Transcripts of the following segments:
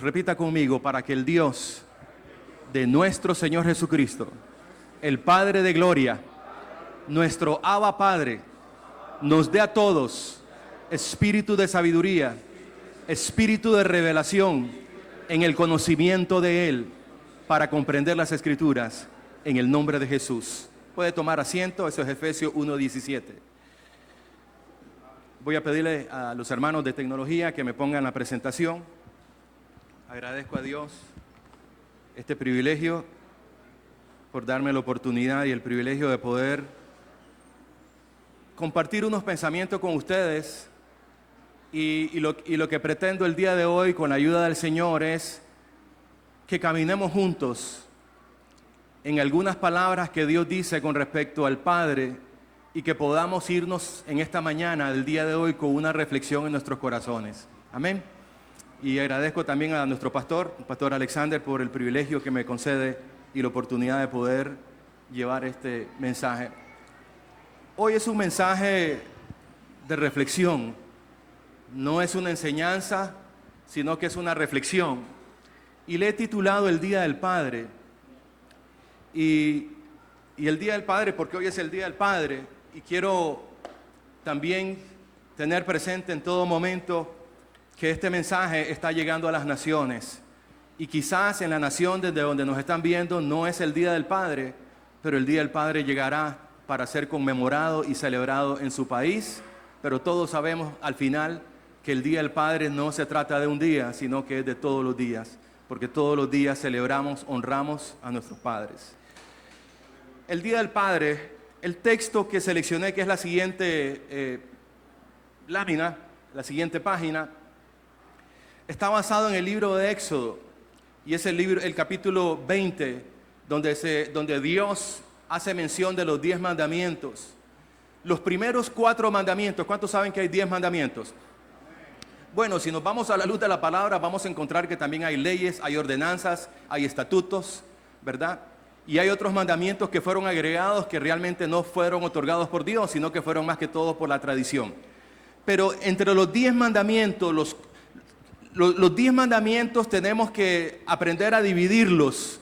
repita conmigo, para que el Dios de nuestro Señor Jesucristo, el Padre de gloria, nuestro Abba Padre, nos dé a todos espíritu de sabiduría, espíritu de revelación en el conocimiento de Él, para comprender las Escrituras, en el nombre de Jesús. Puede tomar asiento, eso es Efesios 1:17. Voy a pedirle a los hermanos de tecnología que me pongan la presentación. Agradezco a Dios este privilegio por darme la oportunidad y el privilegio de poder compartir unos pensamientos con ustedes. Y lo que pretendo el día de hoy, con la ayuda del Señor, es que caminemos juntos en algunas palabras que Dios dice con respecto al Padre, y que podamos irnos en esta mañana del día de hoy con una reflexión en nuestros corazones. Amén. Y agradezco también a nuestro pastor, el pastor Alexander, por el privilegio que me concede y la oportunidad de poder llevar este mensaje. Hoy es un mensaje de reflexión, no es una enseñanza, sino que es una reflexión. Y le he titulado El Día del Padre. Y el Día del Padre, porque hoy es el Día del Padre, y quiero también tener presente en todo momento que este mensaje está llegando a las naciones. Y quizás en la nación desde donde nos están viendo no es el Día del Padre, pero el Día del Padre llegará para ser conmemorado y celebrado en su país. Pero todos sabemos al final que el Día del Padre no se trata de un día, sino que es de todos los días, porque todos los días celebramos, honramos a nuestros padres. El Día del Padre, el texto que seleccioné, que es la siguiente lámina, la siguiente página, está basado en el libro de Éxodo, y es el libro, el capítulo 20, donde Dios hace mención de los 10 mandamientos. Los primeros 4 mandamientos, ¿cuántos saben que hay 10 mandamientos? Bueno, si nos vamos a la luz de la palabra, vamos a encontrar que también hay leyes, hay ordenanzas, hay estatutos, ¿verdad? Y hay otros mandamientos que fueron agregados, que realmente no fueron otorgados por Dios, sino que fueron más que todo por la tradición. Pero entre los 10 mandamientos, los 10 mandamientos tenemos que aprender a dividirlos,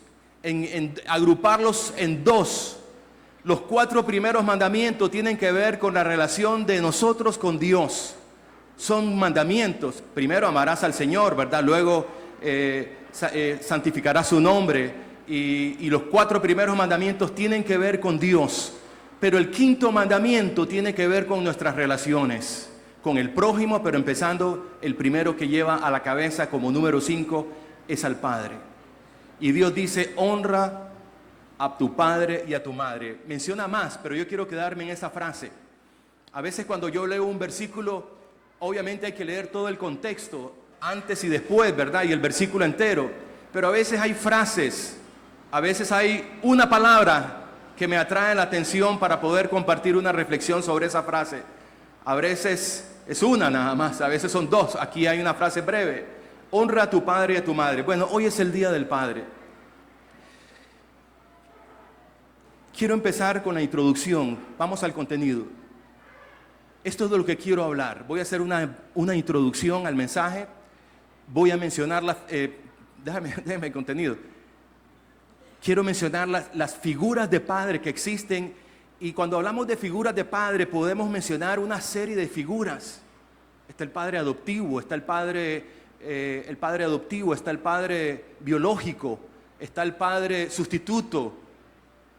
agruparlos en 2. Los 4 primeros mandamientos tienen que ver con la relación de nosotros con Dios. Son mandamientos. Primero amarás al Señor, ¿verdad? Luego santificarás su nombre. Y los 4 primeros mandamientos tienen que ver con Dios. Pero el 5.º mandamiento tiene que ver con nuestras relaciones, con el prójimo, pero empezando el primero que lleva a la cabeza como número 5 es al Padre. Y Dios dice, honra a tu padre y a tu madre. Menciona más, pero yo quiero quedarme en esa frase. A veces cuando yo leo un versículo, obviamente hay que leer todo el contexto, antes y después, ¿verdad? Y el versículo entero. Pero a veces hay frases, a veces hay una palabra que me atrae la atención para poder compartir una reflexión sobre esa frase. A veces es una nada más, a veces son 2. Aquí hay una frase breve. Honra a tu padre y a tu madre. Bueno, hoy es el Día del Padre. Quiero empezar con la introducción. Vamos al contenido. Esto es de lo que quiero hablar. Voy a hacer una introducción al mensaje. Voy a mencionar déjame el contenido. Quiero mencionar las figuras de padre que existen. Y cuando hablamos de figuras de padre, podemos mencionar una serie de figuras. Está el padre adoptivo, está el padre adoptivo, está el padre biológico, está el padre sustituto.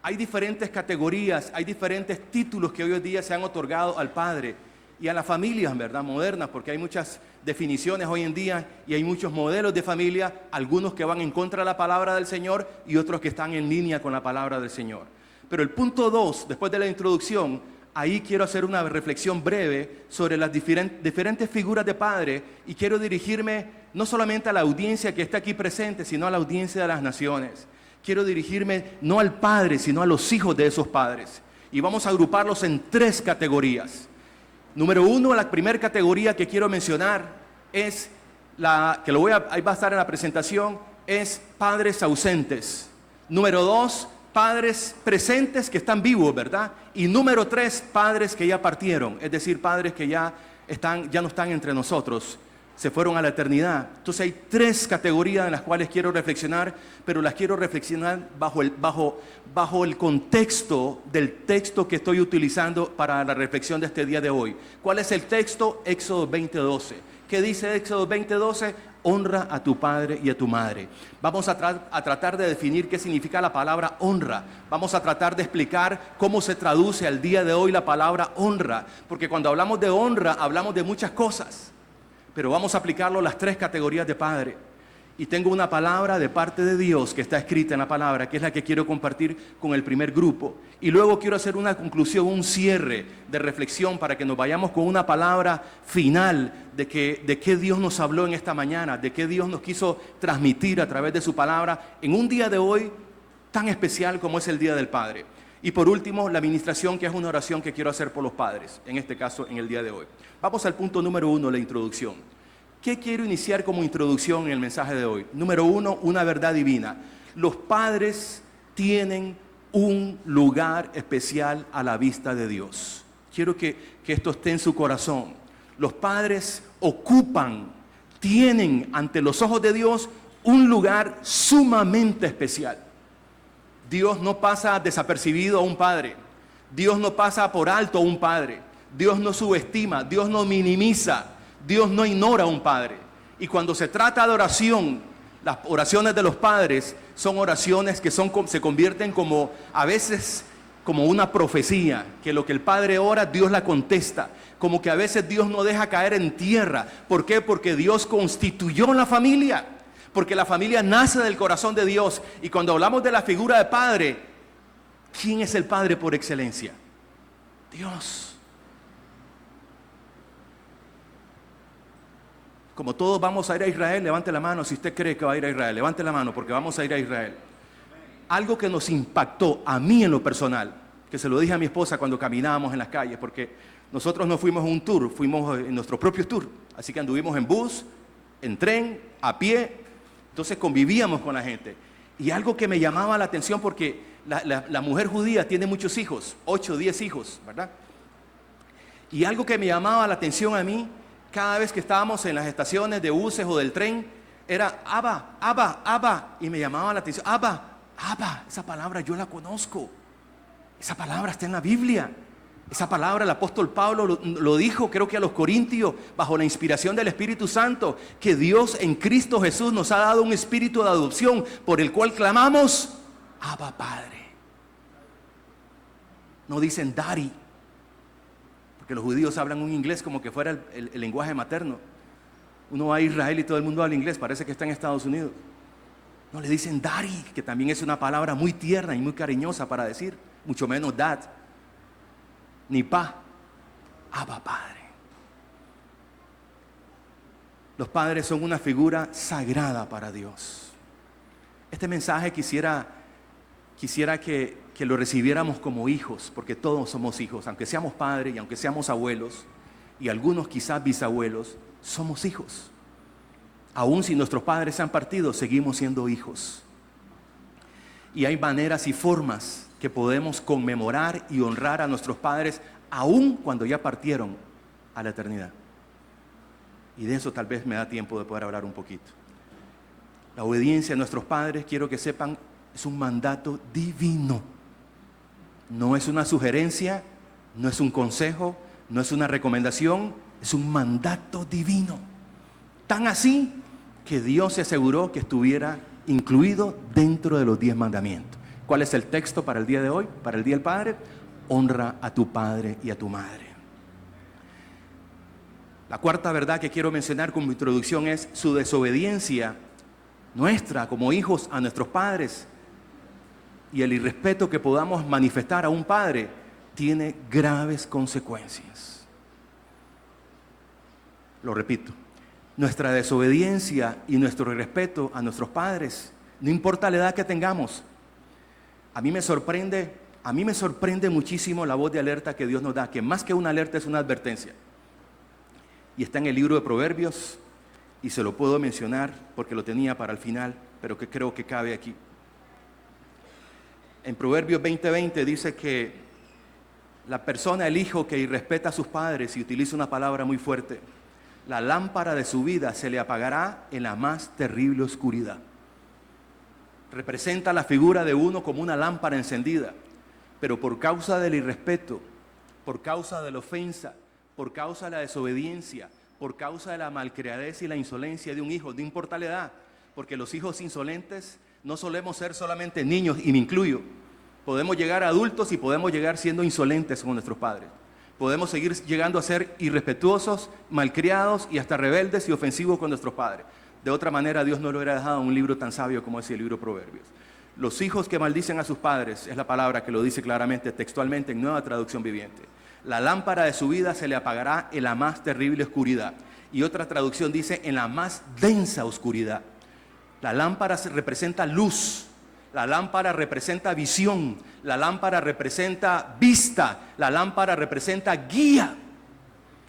Hay diferentes categorías, hay diferentes títulos que hoy en día se han otorgado al padre y a las familias, ¿verdad? Modernas, porque hay muchas definiciones hoy en día y hay muchos modelos de familia, algunos que van en contra de la palabra del Señor y otros que están en línea con la palabra del Señor. Pero el punto 2, después de la introducción, ahí quiero hacer una reflexión breve sobre las diferentes figuras de padre, y quiero dirigirme no solamente a la audiencia que está aquí presente, sino a la audiencia de las naciones. Quiero dirigirme no al padre, sino a los hijos de esos padres. Y vamos a agruparlos en 3 categorías. Número 1, la primera categoría que quiero mencionar es ahí va a estar en la presentación, es padres ausentes. Número 2, padres presentes que están vivos, ¿verdad? Y número 3, padres que ya partieron, es decir, padres que ya no están entre nosotros. se fueron a la eternidad. Entonces hay tres categorías en las cuales quiero reflexionar, pero las quiero reflexionar bajo el contexto del texto que estoy utilizando para la reflexión de este día de hoy. ¿Cuál es el texto? Éxodo 20:12. ¿Qué dice Éxodo 20:12? Honra a tu padre y a tu madre. Vamos a tratar de definir qué significa la palabra honra. Vamos a tratar de explicar cómo se traduce al día de hoy la palabra honra. Porque cuando hablamos de honra, hablamos de muchas cosas. Pero vamos a aplicarlo a las tres categorías de padre. Y tengo una palabra de parte de Dios que está escrita en la palabra, que es la que quiero compartir con el primer grupo. Y luego quiero hacer una conclusión, un cierre de reflexión para que nos vayamos con una palabra final de qué Dios nos habló en esta mañana, de qué Dios nos quiso transmitir a través de su palabra en un día de hoy tan especial como es el Día del Padre. Y por último, la administración, que es una oración que quiero hacer por los padres, en este caso, en el día de hoy. Vamos al punto número 1, la introducción. ¿Qué quiero iniciar como introducción en el mensaje de hoy? Número 1, una verdad divina. Los padres tienen un lugar especial a la vista de Dios. Quiero que esto esté en su corazón. Los padres tienen ante los ojos de Dios un lugar sumamente especial. Dios no pasa desapercibido a un padre. Dios no pasa por alto a un padre. Dios no subestima, Dios no minimiza, Dios no ignora a un padre. Y cuando se trata de oración, las oraciones de los padres son oraciones que se convierten como a veces como una profecía, que lo que el padre ora, Dios la contesta. Como que a veces Dios no deja caer en tierra. ¿Por qué? Porque Dios constituyó la familia. Porque la familia nace del corazón de Dios. Y cuando hablamos de la figura de padre, ¿quién es el padre por excelencia? Dios. Como todos vamos a ir a Israel, levante la mano si usted cree que va a ir a Israel. Levante la mano porque vamos a ir a Israel. Algo que nos impactó a mí en lo personal, que se lo dije a mi esposa cuando caminábamos en las calles, porque nosotros no fuimos a un tour, fuimos en nuestro propio tour. Así que anduvimos en bus, en tren, a pie. Entonces convivíamos con la gente. Y algo que me llamaba la atención, porque la mujer judía tiene muchos hijos, 8 o 10 hijos, ¿verdad? Y algo que me llamaba la atención a mí, cada vez que estábamos en las estaciones de buses o del tren, era Abba, Abba, Abba. Y me llamaba la atención, Abba, Abba, esa palabra yo la conozco. Esa palabra está en la Biblia. Esa palabra el apóstol Pablo lo dijo, creo que a los Corintios, bajo la inspiración del Espíritu Santo, que Dios en Cristo Jesús nos ha dado un espíritu de adopción por el cual clamamos, Abba Padre. No dicen Daddy, porque los judíos hablan un inglés como que fuera el lenguaje materno. Uno va a Israel y todo el mundo habla inglés, parece que está en Estados Unidos. No, le dicen Daddy, que también es una palabra muy tierna y muy cariñosa para decir, mucho menos Dad. Ni pa, Abba Padre. Los padres son una figura sagrada para Dios. Este mensaje quisiera que lo recibiéramos como hijos, porque todos somos hijos, aunque seamos padres y aunque seamos abuelos, y algunos quizás bisabuelos, somos hijos. Aún si nuestros padres se han partido, seguimos siendo hijos. Y hay maneras y formas que podemos conmemorar y honrar a nuestros padres aún cuando ya partieron a la eternidad. Y de eso tal vez me da tiempo de poder hablar un poquito. La obediencia a nuestros padres, quiero que sepan, es un mandato divino. No es una sugerencia, no es un consejo, no es una recomendación, es un mandato divino. Tan así que Dios se aseguró que estuviera incluido dentro de los 10 mandamientos. ¿Cuál es el texto para el día de hoy, para el Día del Padre? Honra a tu padre y a tu madre. La cuarta verdad que quiero mencionar como introducción es su desobediencia nuestra como hijos a nuestros padres y el irrespeto que podamos manifestar a un padre tiene graves consecuencias. Lo repito, nuestra desobediencia y nuestro irrespeto a nuestros padres, no importa la edad que tengamos. A mí me sorprende muchísimo la voz de alerta que Dios nos da, que más que una alerta es una advertencia. Y está en el libro de Proverbios, y se lo puedo mencionar porque lo tenía para el final, pero que creo que cabe aquí. En Proverbios 20:20 dice que la persona, el hijo que irrespeta a sus padres, y utiliza una palabra muy fuerte, la lámpara de su vida se le apagará en la más terrible oscuridad. Representa la figura de uno como una lámpara encendida, pero por causa del irrespeto, por causa de la ofensa, por causa de la desobediencia, por causa de la malcriadez y la insolencia de un hijo, no importa la edad, porque los hijos insolentes no solemos ser solamente niños, y me incluyo. Podemos llegar a adultos y podemos llegar siendo insolentes con nuestros padres. Podemos seguir llegando a ser irrespetuosos, malcriados y hasta rebeldes y ofensivos con nuestros padres. De otra manera, Dios no lo hubiera dejado un libro tan sabio como es el libro Proverbios. Los hijos que maldicen a sus padres, es la palabra que lo dice claramente, textualmente en Nueva Traducción Viviente. La lámpara de su vida se le apagará en la más terrible oscuridad. Y otra traducción dice, en la más densa oscuridad. La lámpara representa luz. La lámpara representa visión, la lámpara representa vista, la lámpara representa guía.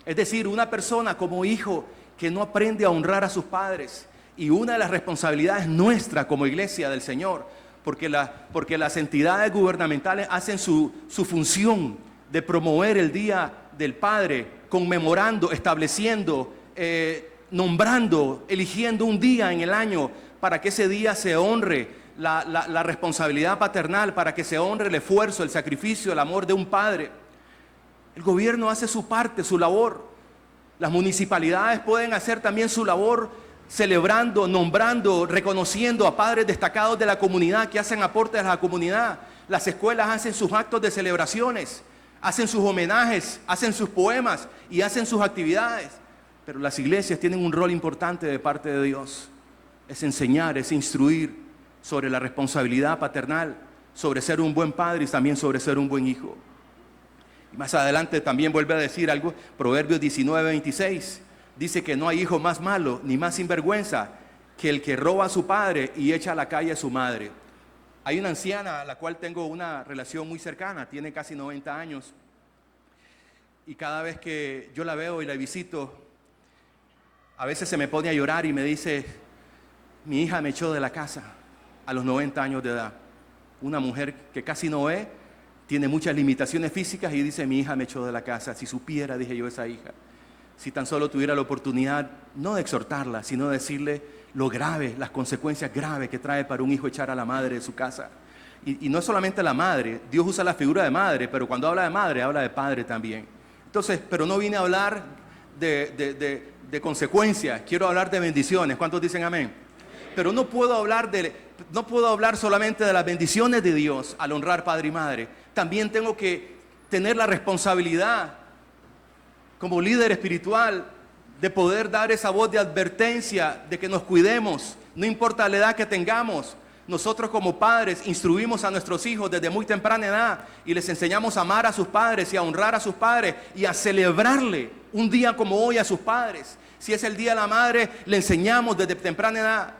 Es decir, una persona como hijo que no aprende a honrar a sus padres, y una de las responsabilidades nuestra como iglesia del Señor, porque las entidades gubernamentales hacen su función de promover el Día del Padre, conmemorando, estableciendo, nombrando, eligiendo un día en el año para que ese día se honre la responsabilidad paternal, para que se honre el esfuerzo, el sacrificio, el amor de un padre. El gobierno hace su parte, su labor. Las municipalidades pueden hacer también su labor, celebrando, nombrando, reconociendo a padres destacados de la comunidad que hacen aportes a la comunidad. Las escuelas hacen sus actos de celebraciones, hacen sus homenajes, hacen sus poemas y hacen sus actividades. Pero las iglesias tienen un rol importante de parte de Dios. Es enseñar, es instruir sobre la responsabilidad paternal, sobre ser un buen padre y también sobre ser un buen hijo. Y más adelante también vuelve a decir algo, Proverbios 19:26, dice que no hay hijo más malo ni más sinvergüenza que el que roba a su padre y echa a la calle a su madre. Hay una anciana a la cual tengo una relación muy cercana, tiene casi 90 años, y cada vez que yo la veo y la visito, a veces se me pone a llorar y me dice, mi hija me echó de la casa a los 90 años de edad. Una mujer que casi no ve, tiene muchas limitaciones físicas y dice, mi hija me echó de la casa. Si supiera, dije yo, esa hija, si tan solo tuviera la oportunidad, no de exhortarla, sino de decirle lo grave, las consecuencias graves que trae para un hijo echar a la madre de su casa. Y no es solamente la madre, Dios usa la figura de madre, pero cuando habla de madre, habla de padre también. Entonces, pero no vine a hablar de consecuencias, quiero hablar de bendiciones. ¿Cuántos dicen amén? Pero no puedo hablar solamente de las bendiciones de Dios al honrar padre y madre. También tengo que tener la responsabilidad como líder espiritual de poder dar esa voz de advertencia, de que nos cuidemos, no importa la edad que tengamos. Nosotros como padres instruimos a nuestros hijos desde muy temprana edad y les enseñamos a amar a sus padres y a honrar a sus padres y a celebrarle un día como hoy a sus padres. Si es el Día de la Madre, le enseñamos desde temprana edad,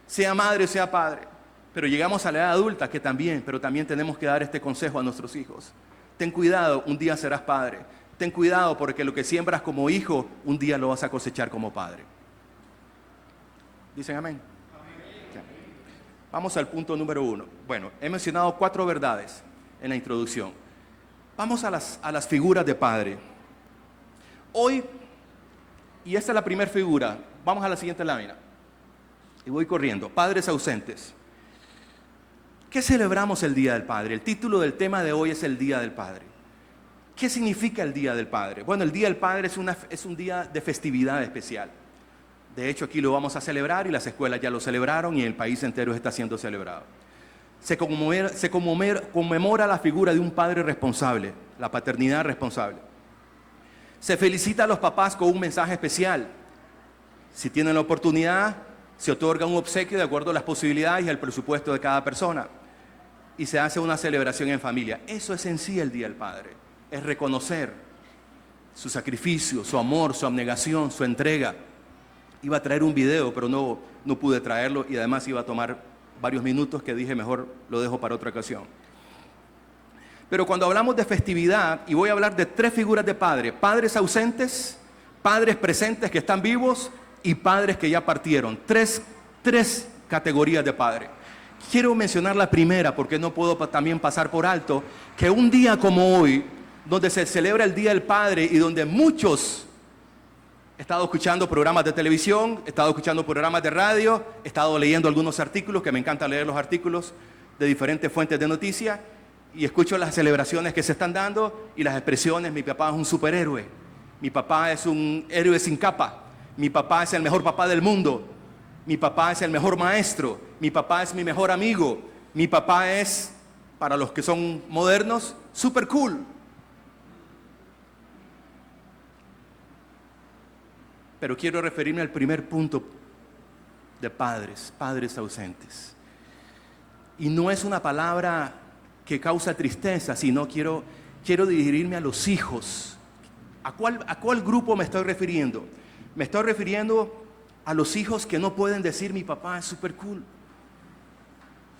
sea madre o sea padre. Pero llegamos a la edad adulta, pero también tenemos que dar este consejo a nuestros hijos. Ten cuidado, un día serás padre. Ten cuidado porque lo que siembras como hijo, un día lo vas a cosechar como padre. ¿Dicen amén? Amén. Vamos al punto número 1. Bueno, he mencionado 4 verdades en la introducción. Vamos a las figuras de padre. Hoy, y esta es la primera figura, vamos a la siguiente lámina. Y voy corriendo. Padres ausentes. ¿Qué celebramos el Día del Padre? El título del tema de hoy es el Día del Padre. ¿Qué significa el Día del Padre? Bueno, el Día del Padre es un día de festividad especial. De hecho, aquí lo vamos a celebrar y las escuelas ya lo celebraron y el país entero está siendo celebrado. Se conmemora la figura de un padre responsable, la paternidad responsable. Se felicita a los papás con un mensaje especial. Si tienen la oportunidad, se otorga un obsequio de acuerdo a las posibilidades y al presupuesto de cada persona. Y se hace una celebración en familia. Eso es en sí el Día del Padre. Es reconocer su sacrificio, su amor, su abnegación, su entrega. Iba a traer un video, pero no pude traerlo y además iba a tomar varios minutos que dije mejor lo dejo para otra ocasión. Pero cuando hablamos de festividad, y voy a hablar de 3 figuras de padre: padres ausentes, padres presentes que están vivos y padres que ya partieron. Tres categorías de padre. Quiero mencionar la primera porque no puedo también pasar por alto que un día como hoy, donde se celebra el Día del Padre y donde muchos He estado escuchando programas de televisión, he estado escuchando programas de radio, he estado leyendo algunos artículos, que me encanta leer los artículos de diferentes fuentes de noticias, y escucho las celebraciones que se están dando y las expresiones. Mi papá es un superhéroe, mi papá es un héroe sin capa, mi papá es el mejor papá del mundo, mi papá es el mejor maestro, mi papá es mi mejor amigo, mi papá es, para los que son modernos, super cool. Pero quiero referirme al primer punto de padres, padres ausentes. Y no es una palabra que causa tristeza, sino quiero dirigirme a los hijos. ¿A cuál grupo me estoy refiriendo? Me estoy refiriendo a los hijos que no pueden decir mi papá es super cool.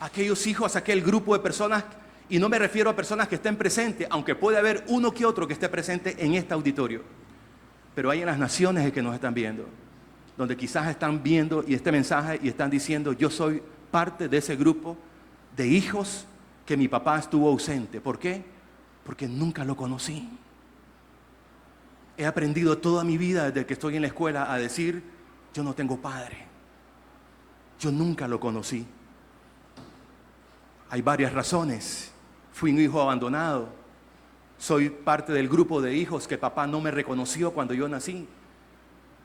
Aquellos hijos, aquel grupo de personas, y no me refiero a personas que estén presentes, aunque puede haber uno que otro que esté presente en este auditorio. Pero hay en las naciones que nos están viendo, donde quizás están viendo y este mensaje y están diciendo: yo soy parte de ese grupo de hijos que mi papá estuvo ausente. ¿Por qué? Porque nunca lo conocí. He aprendido toda mi vida desde que estoy en la escuela a decir: yo no tengo padre, yo nunca lo conocí. Hay varias razones. Fui un hijo abandonado. Soy parte del grupo de hijos que papá no me reconoció cuando yo nací.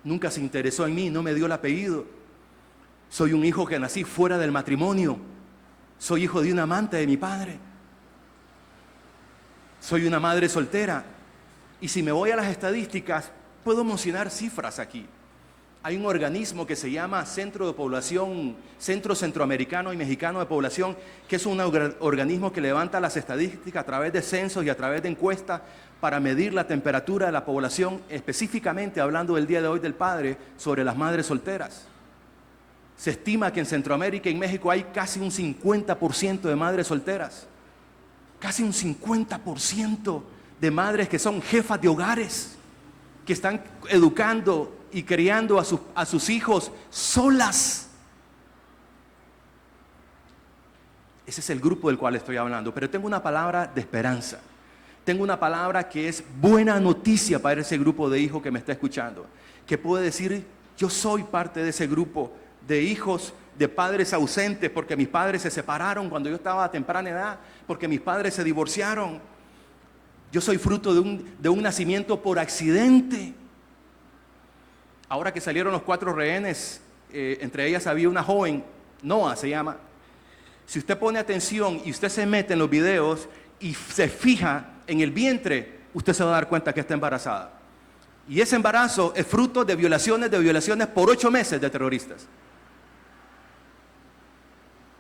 Nunca se interesó en mí, no me dio el apellido. Soy un hijo que nací fuera del matrimonio. Soy hijo de un amante de mi padre. Soy una madre soltera. Y si me voy a las estadísticas, puedo mencionar cifras aquí. Hay un organismo que se llama Centro Centroamericano y Mexicano de Población, que es un organismo que levanta las estadísticas a través de censos y a través de encuestas para medir la temperatura de la población, específicamente hablando del Día de hoy del Padre, sobre las madres solteras. Se estima que en Centroamérica y en México hay casi un 50% de madres solteras. Casi un 50% de madres que son jefas de hogares, que están educando y criando a sus hijos solas. Ese es el grupo del cual estoy hablando. Pero tengo una palabra de esperanza. Tengo una palabra que es buena noticia para ese grupo de hijos que me está escuchando. Que puede decir: yo soy parte de ese grupo de hijos de padres ausentes, porque mis padres se separaron cuando yo estaba a temprana edad, porque mis padres se divorciaron. Yo soy fruto de un nacimiento por accidente. Ahora que salieron los 4 rehenes, entre ellas había una joven, Noah se llama. Si usted pone atención y usted se mete en los videos y se fija en el vientre, usted se va a dar cuenta que está embarazada. Y ese embarazo es fruto de violaciones por 8 meses de terroristas.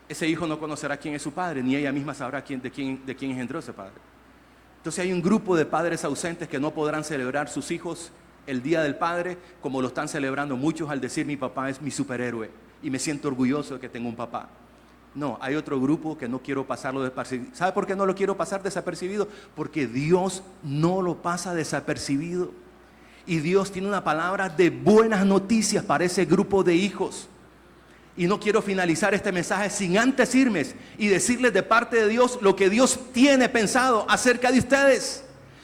Ese hijo no conocerá quién es su padre, ni ella misma sabrá de quién engendró ese padre. Entonces hay un grupo de padres ausentes que no podrán celebrar sus hijos el Día del Padre como lo están celebrando muchos al decir: mi papá es mi superhéroe y me siento orgulloso de que tengo un papá. No, hay otro grupo que no quiero pasarlo desapercibido. ¿Sabe por qué no lo quiero pasar desapercibido? Porque Dios no lo pasa desapercibido. Y Dios tiene una palabra de buenas noticias para ese grupo de hijos. Y no quiero finalizar este mensaje sin antes irme y decirles de parte de Dios lo que Dios tiene pensado acerca de ustedes.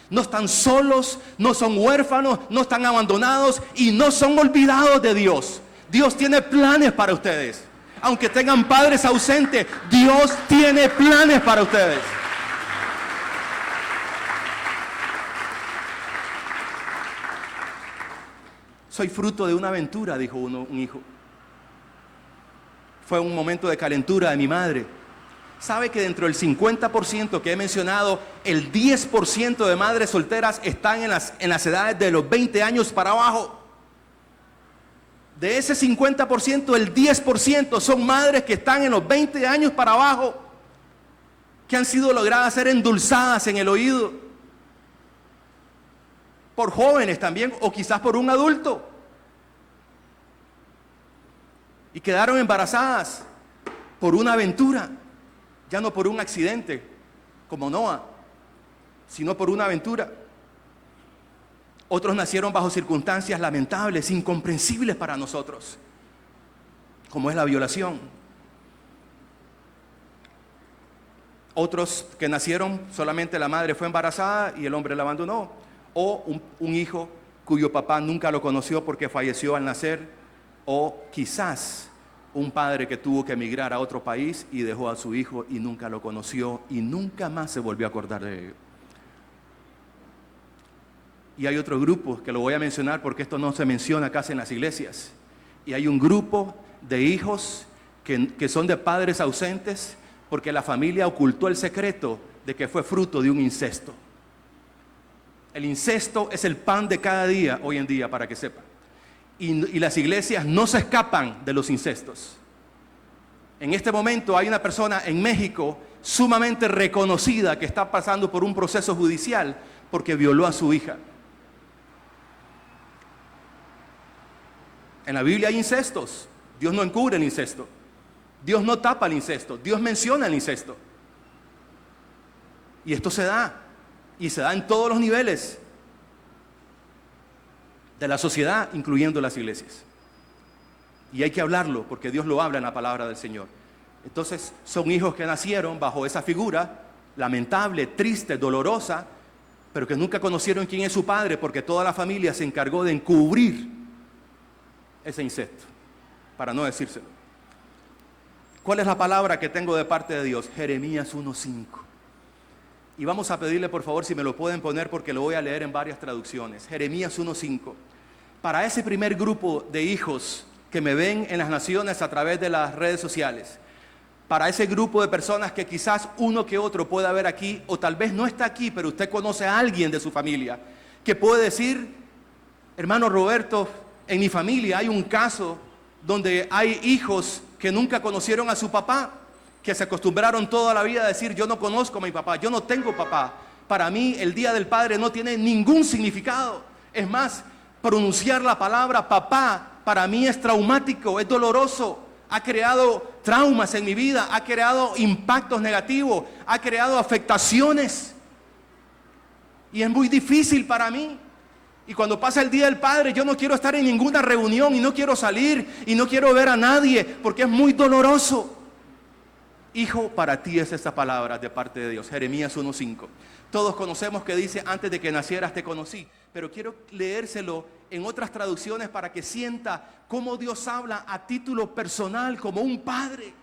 No están solos, no son huérfanos, no están abandonados y no son olvidados de Dios. Dios tiene planes para ustedes. Aunque tengan padres ausentes, Dios tiene planes para ustedes. Soy fruto de una aventura, dijo un hijo. Fue un momento de calentura de mi madre. ¿Sabe que dentro del 50% que he mencionado, el 10% de madres solteras están en las edades de los 20 años para abajo? De ese 50%, el 10% son madres que están en los 20 años para abajo, que han sido logradas ser endulzadas en el oído por jóvenes también, o quizás por un adulto, y quedaron embarazadas por una aventura, ya no por un accidente como Noah, sino por una aventura. Otros nacieron bajo circunstancias lamentables, incomprensibles para nosotros, como es la violación. Otros que nacieron, solamente la madre fue embarazada y el hombre la abandonó. O un hijo cuyo papá nunca lo conoció porque falleció al nacer, o quizás un padre que tuvo que emigrar a otro país y dejó a su hijo y nunca lo conoció y nunca más se volvió a acordar de él. Y hay otro grupo que lo voy a mencionar porque esto no se menciona casi en las iglesias. Y hay un grupo de hijos que son de padres ausentes porque la familia ocultó el secreto de que fue fruto de un incesto. El incesto es el pan de cada día hoy en día, para que sepan. Y las iglesias no se escapan de los incestos. En este momento hay una persona en México sumamente reconocida que está pasando por un proceso judicial porque violó a su hija. En la Biblia hay incestos. Dios no encubre el incesto. Dios no tapa el incesto. Dios menciona el incesto. Y esto se da. Y se da en todos los niveles de la sociedad, incluyendo las iglesias. Y hay que hablarlo, porque Dios lo habla en la palabra del Señor. Entonces, son hijos que nacieron bajo esa figura lamentable, triste, dolorosa, pero que nunca conocieron quién es su padre, porque toda la familia se encargó de encubrir ese incesto, para no decírselo. ¿Cuál es la palabra que tengo de parte de Dios? Jeremías 1:5. Y vamos a pedirle por favor si me lo pueden poner porque lo voy a leer en varias traducciones. Jeremías 1:5. Para ese primer grupo de hijos que me ven en las naciones a través de las redes sociales, para ese grupo de personas que quizás uno que otro pueda ver aquí, o tal vez no está aquí, pero usted conoce a alguien de su familia, que puede decir, hermano Roberto, en mi familia hay un caso donde hay hijos que nunca conocieron a su papá, que se acostumbraron toda la vida a decir, yo no conozco a mi papá, yo no tengo papá. Para mí el Día del Padre no tiene ningún significado. Es más, pronunciar la palabra papá para mí es traumático, es doloroso. Ha creado traumas en mi vida, ha creado impactos negativos, ha creado afectaciones. Y es muy difícil para mí. Y cuando pasa el Día del Padre, yo no quiero estar en ninguna reunión y no quiero salir y no quiero ver a nadie porque es muy doloroso. Hijo, para ti es esta palabra de parte de Dios. Jeremías 1:5. Todos conocemos que dice, antes de que nacieras te conocí. Pero quiero leérselo en otras traducciones para que sienta cómo Dios habla a título personal como un padre.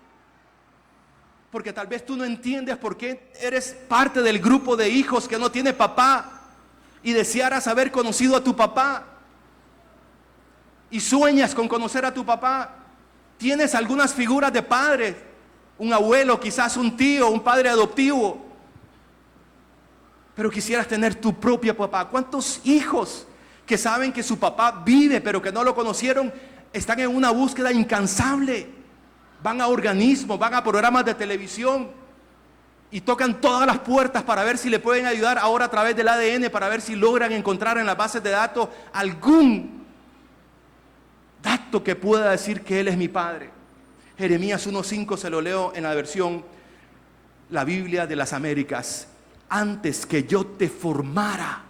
Porque tal vez tú no entiendes por qué eres parte del grupo de hijos que no tiene papá y desearas haber conocido a tu papá y sueñas con conocer a tu papá. Tienes algunas figuras de padres, un abuelo, quizás un tío, un padre adoptivo, pero quisieras tener tu propio papá. ¿Cuántos hijos que saben que su papá vive pero que no lo conocieron están en una búsqueda incansable? Van a organismos, van a programas de televisión y tocan todas las puertas para ver si le pueden ayudar ahora a través del ADN, para ver si logran encontrar en las bases de datos algún dato que pueda decir que Él es mi padre. Jeremías 1:5 se lo leo en la versión, la Biblia de las Américas. Antes que yo te formara,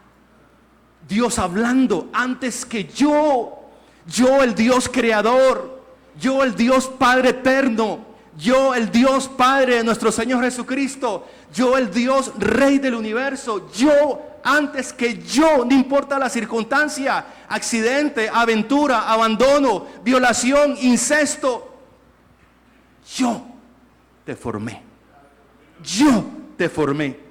Dios hablando, antes que yo el Dios creador, yo el Dios Padre eterno, yo el Dios Padre de nuestro Señor Jesucristo, yo el Dios Rey del universo, yo antes que yo, no importa la circunstancia, accidente, aventura, abandono, violación, incesto, yo te formé. Yo te formé.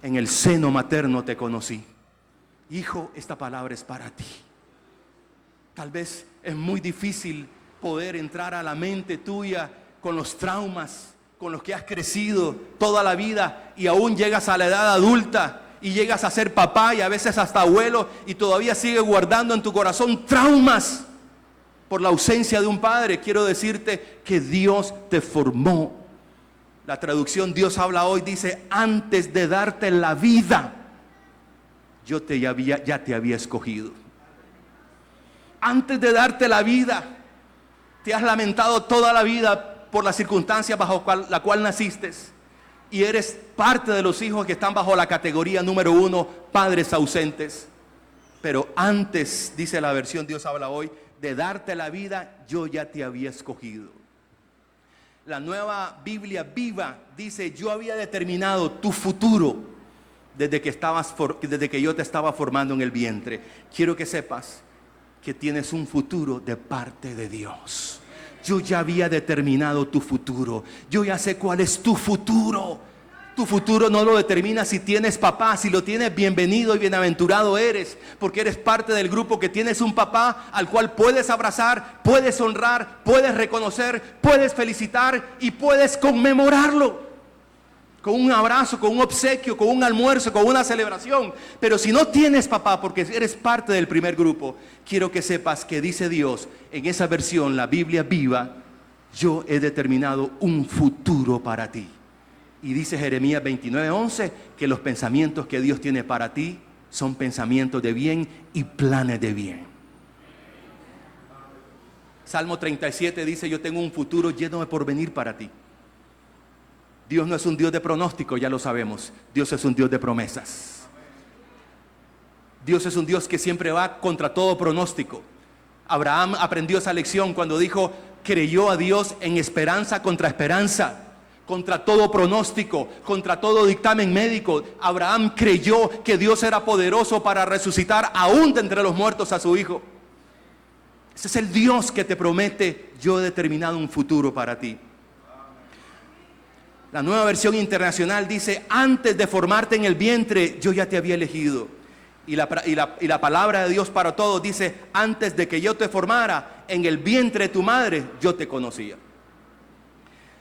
En el seno materno te conocí. Hijo, esta palabra es para ti. Tal vez es muy difícil poder entrar a la mente tuya con los traumas con los que has crecido toda la vida y aún llegas a la edad adulta y llegas a ser papá y a veces hasta abuelo y todavía sigues guardando en tu corazón traumas por la ausencia de un padre. Quiero decirte que Dios te formó. La traducción Dios habla hoy dice, antes de darte la vida, yo ya te había escogido. Antes de darte la vida, te has lamentado toda la vida por la circunstancia bajo la cual naciste. Y eres parte de los hijos que están bajo la categoría número 1, padres ausentes. Pero antes, dice la versión Dios habla hoy, de darte la vida, yo ya te había escogido. La Nueva Biblia Viva dice, yo había determinado tu futuro desde que yo te estaba formando en el vientre. Quiero que sepas que tienes un futuro de parte de Dios. Yo ya había determinado tu futuro. Yo ya sé cuál es tu futuro. Tu futuro no lo determina si tienes papá. Si lo tienes, bienvenido y bienaventurado eres, porque eres parte del grupo que tienes un papá al cual puedes abrazar, puedes honrar, puedes reconocer, puedes felicitar y puedes conmemorarlo con un abrazo, con un obsequio, con un almuerzo, con una celebración. Pero si no tienes papá, porque eres parte del primer grupo, quiero que sepas que dice Dios en esa versión, la Biblia viva: yo he determinado un futuro para ti. Y dice Jeremías 29:11 que los pensamientos que Dios tiene para ti son pensamientos de bien y planes de bien. Salmo 37 dice: yo tengo un futuro lleno de porvenir para ti. Dios no es un Dios de pronóstico, ya lo sabemos. Dios es un Dios de promesas. Dios es un Dios que siempre va contra todo pronóstico. Abraham aprendió esa lección cuando dijo: creyó a Dios en esperanza contra esperanza, contra todo pronóstico, contra todo dictamen médico. Abraham creyó que Dios era poderoso para resucitar aún de entre los muertos a su hijo. Ese es el Dios que te promete: yo he determinado un futuro para ti. La Nueva Versión Internacional dice: antes de formarte en el vientre, yo ya te había elegido. Y la palabra de Dios para todos dice: antes de que yo te formara en el vientre de tu madre, yo te conocía.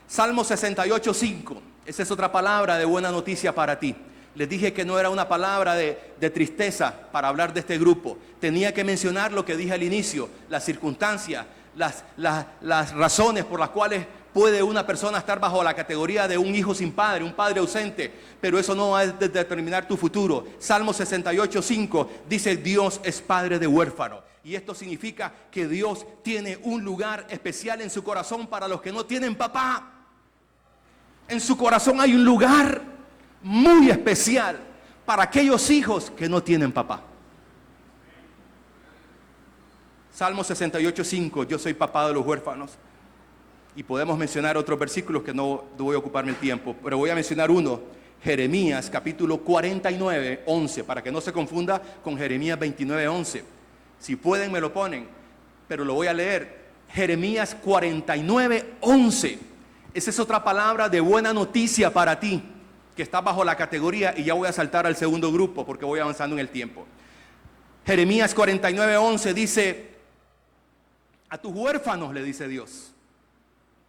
Salmo 68:5, esa es otra palabra de buena noticia para ti. Les dije que no era una palabra de tristeza para hablar de este grupo. Tenía que mencionar lo que dije al inicio: las circunstancias, las razones por las cuales puede una persona estar bajo la categoría de un hijo sin padre, un padre ausente, pero eso no va a determinar tu futuro. Salmo 68:5 dice: Dios es padre de huérfano. Y esto significa que Dios tiene un lugar especial en su corazón para los que no tienen papá. En su corazón hay un lugar muy especial para aquellos hijos que no tienen papá. Salmo 68:5, yo soy papá de los huérfanos. Y podemos mencionar otros versículos que no voy a ocuparme el tiempo, pero voy a mencionar uno: Jeremías capítulo 49:11, para que no se confunda con Jeremías 29:11. Si pueden me lo ponen, pero lo voy a leer. Jeremías 49:11. Esa es otra palabra de buena noticia para ti, que está bajo la categoría, y ya voy a saltar al segundo grupo porque voy avanzando en el tiempo. Jeremías 49:11 dice: a tus huérfanos, le dice Dios,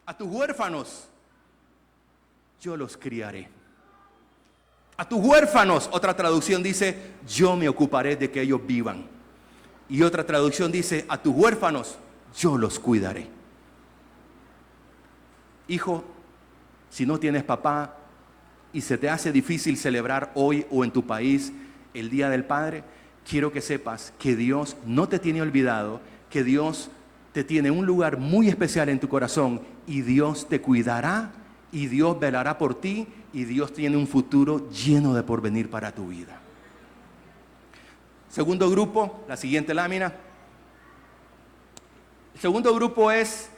a tus huérfanos yo los criaré. A tus huérfanos, otra traducción dice: yo me ocuparé de que ellos vivan. Y otra traducción dice: a tus huérfanos yo los cuidaré. Hijo, si no tienes papá y se te hace difícil celebrar hoy o en tu país el Día del Padre, quiero que sepas que Dios no te tiene olvidado, que Dios te tiene un lugar muy especial en tu corazón, y Dios te cuidará y Dios velará por ti, y Dios tiene un futuro lleno de porvenir para tu vida. Segundo grupo, la siguiente lámina. El segundo grupo es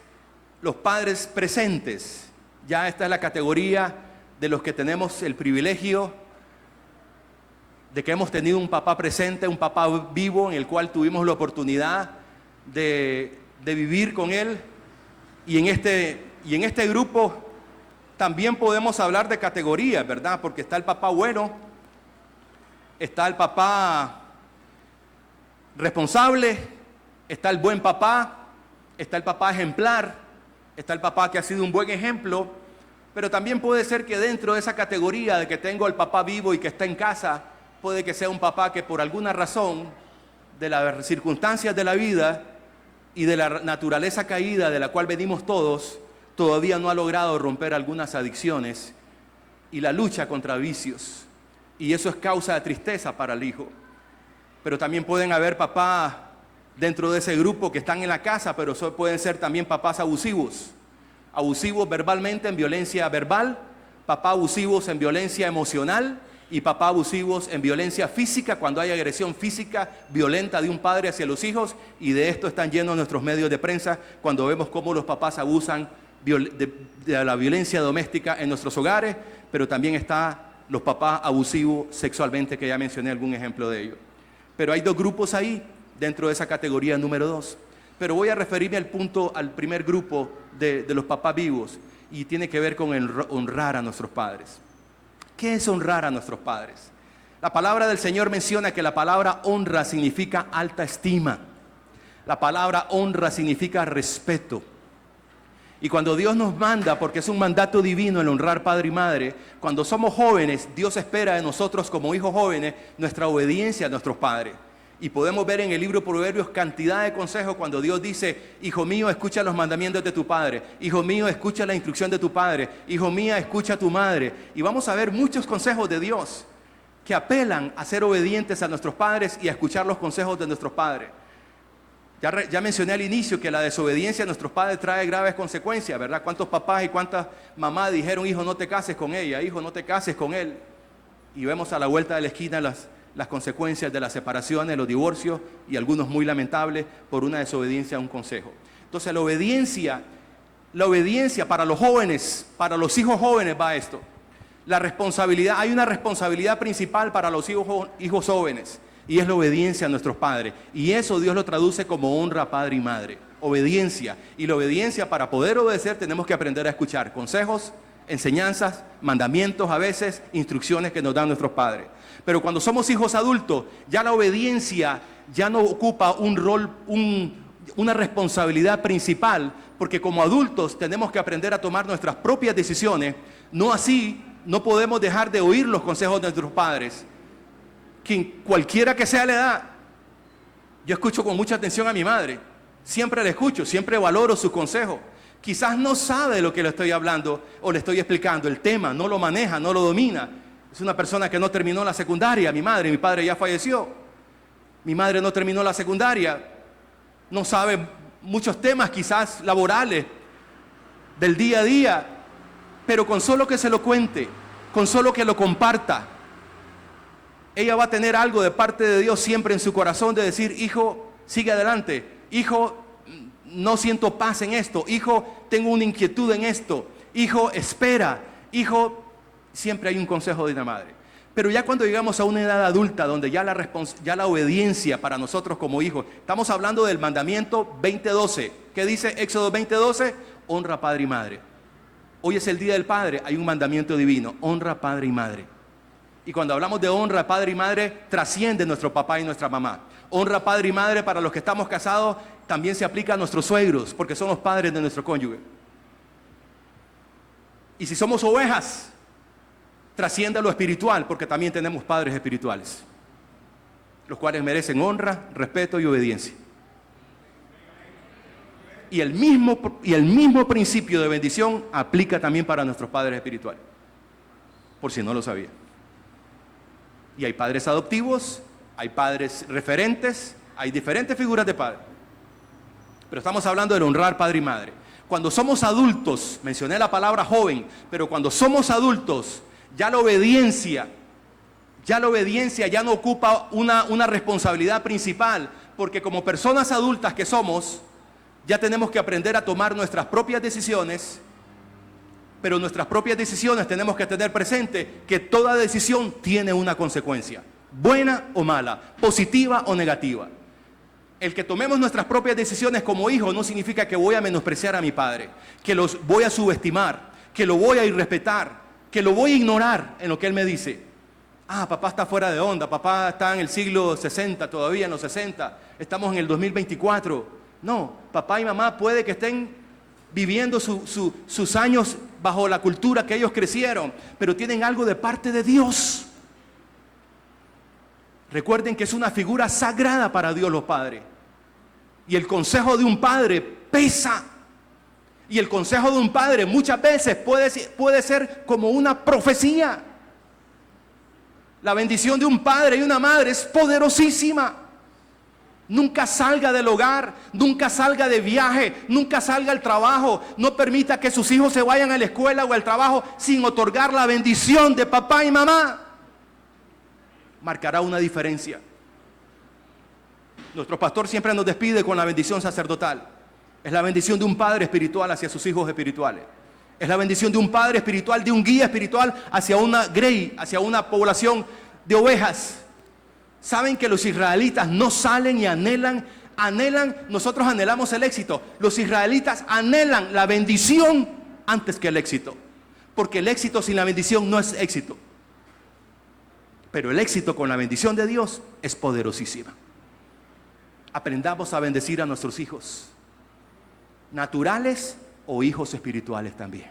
los padres presentes. Ya esta es la categoría de los que tenemos el privilegio de que hemos tenido un papá presente, un papá vivo, en el cual tuvimos la oportunidad de vivir con él. Y en este grupo también podemos hablar de categorías, ¿verdad? Porque está el papá bueno, está el papá responsable, está el buen papá, está el papá ejemplar, está el papá que ha sido un buen ejemplo. Pero también puede ser que dentro de esa categoría de que tengo al papá vivo y que está en casa, puede que sea un papá que por alguna razón de las circunstancias de la vida y de la naturaleza caída de la cual venimos todos, todavía no ha logrado romper algunas adicciones y la lucha contra vicios. Y eso es causa de tristeza para el hijo. Pero también pueden haber papás dentro de ese grupo que están en la casa, pero pueden ser también papás abusivos. Abusivos verbalmente, en violencia verbal, papás abusivos en violencia emocional y papás abusivos en violencia física, cuando hay agresión física violenta de un padre hacia los hijos. Y de esto están llenos nuestros medios de prensa cuando vemos cómo los papás abusan de la violencia doméstica en nuestros hogares. Pero también está los papás abusivos sexualmente, que ya mencioné algún ejemplo de ello. Pero hay dos grupos ahí, dentro de esa categoría número 2. Pero voy a referirme al primer grupo de los papás vivos, y tiene que ver con el honrar a nuestros padres. ¿Qué es honrar a nuestros padres? La palabra del Señor menciona que la palabra honra significa alta estima. La palabra honra significa respeto. Y cuando Dios nos manda, porque es un mandato divino el honrar padre y madre, cuando somos jóvenes, Dios espera de nosotros como hijos jóvenes nuestra obediencia a nuestros padres. Y podemos ver en el libro Proverbios cantidad de consejos cuando Dios dice: hijo mío, escucha los mandamientos de tu padre. Hijo mío, escucha la instrucción de tu padre. Hijo mía, escucha a tu madre. Y vamos a ver muchos consejos de Dios que apelan a ser obedientes a nuestros padres y a escuchar los consejos de nuestros padres. Ya mencioné al inicio que la desobediencia a nuestros padres trae graves consecuencias, ¿verdad? ¿Cuántos papás y cuántas mamás dijeron: hijo, no te cases con ella, hijo, no te cases con él? Y vemos a la vuelta de la esquina las consecuencias de las separaciones, los divorcios, y algunos muy lamentables por una desobediencia a un consejo. Entonces la obediencia para los jóvenes, para los hijos jóvenes va esto. La responsabilidad, hay una responsabilidad principal para los hijos jóvenes, y es la obediencia a nuestros padres. Y eso Dios lo traduce como honra a padre y madre. Obediencia. Y la obediencia, para poder obedecer, tenemos que aprender a escuchar consejos, enseñanzas, mandamientos, a veces instrucciones que nos dan nuestros padres. Pero cuando somos hijos adultos, ya la obediencia ya no ocupa un rol, una responsabilidad principal, porque como adultos tenemos que aprender a tomar nuestras propias decisiones. No así, no podemos dejar de oír los consejos de nuestros padres, cualquiera que sea la edad. Yo escucho con mucha atención a mi madre, siempre la escucho, siempre valoro su consejo. Quizás no sabe lo que le estoy hablando o le estoy explicando, el tema, no lo maneja, no lo domina. Es una persona que no terminó la secundaria, mi padre ya falleció. Mi madre no terminó la secundaria, no sabe muchos temas quizás laborales del día a día, pero con solo que se lo cuente, con solo que lo comparta, ella va a tener algo de parte de Dios siempre en su corazón de decir: hijo, sigue adelante, hijo, no siento paz en esto, hijo, tengo una inquietud en esto, hijo, espera, hijo. Siempre hay un consejo de una madre. Pero ya cuando llegamos a una edad adulta, donde ya la obediencia para nosotros como hijos, estamos hablando del mandamiento 20:12. ¿Qué dice Éxodo 20:12? Honra a padre y madre. Hoy es el Día del Padre, hay un mandamiento divino: honra a padre y madre. Y cuando hablamos de honra a padre y madre, trasciende nuestro papá y nuestra mamá. Honra a padre y madre para los que estamos casados también se aplica a nuestros suegros, porque son los padres de nuestro cónyuge. Y si somos ovejas, trasciende a lo espiritual, porque también tenemos padres espirituales, los cuales merecen honra, respeto y obediencia. Y el mismo principio de bendición aplica también para nuestros padres espirituales, por si no lo sabía. Y hay padres adoptivos, hay padres referentes, hay diferentes figuras de padre. Pero estamos hablando de honrar padre y madre. Cuando somos adultos, mencioné la palabra joven, pero cuando somos adultos, ya la obediencia ya no ocupa una responsabilidad principal, porque como personas adultas que somos, ya tenemos que aprender a tomar nuestras propias decisiones. Pero nuestras propias decisiones tenemos que tener presente que toda decisión tiene una consecuencia, buena o mala, positiva o negativa. El que tomemos nuestras propias decisiones como hijos no significa que voy a menospreciar a mi padre, que los voy a subestimar, que lo voy a irrespetar, que lo voy a ignorar en lo que él me dice. Papá está fuera de onda, papá está en el siglo 60, todavía en los 60, estamos en el 2024. No, papá y mamá puede que estén viviendo sus años bajo la cultura que ellos crecieron, pero tienen algo de parte de Dios. Recuerden que es una figura sagrada para Dios los padres. Y el consejo de un padre pesa. Y el consejo de un padre muchas veces puede ser como una profecía. La bendición de un padre y una madre es poderosísima. Nunca salga del hogar, nunca salga de viaje, nunca salga al trabajo. No permita que sus hijos se vayan a la escuela o al trabajo sin otorgar la bendición de papá y mamá. Marcará una diferencia. Nuestro pastor siempre nos despide con la bendición sacerdotal. Es la bendición de un padre espiritual hacia sus hijos espirituales. Es la bendición de un padre espiritual, de un guía espiritual hacia una grey, hacia una población de ovejas. Saben que los israelitas no salen y anhelan, nosotros anhelamos el éxito. Los israelitas anhelan la bendición antes que el éxito. Porque el éxito sin la bendición no es éxito. Pero el éxito con la bendición de Dios es poderosísima. Aprendamos a bendecir a nuestros hijos, naturales o hijos espirituales también.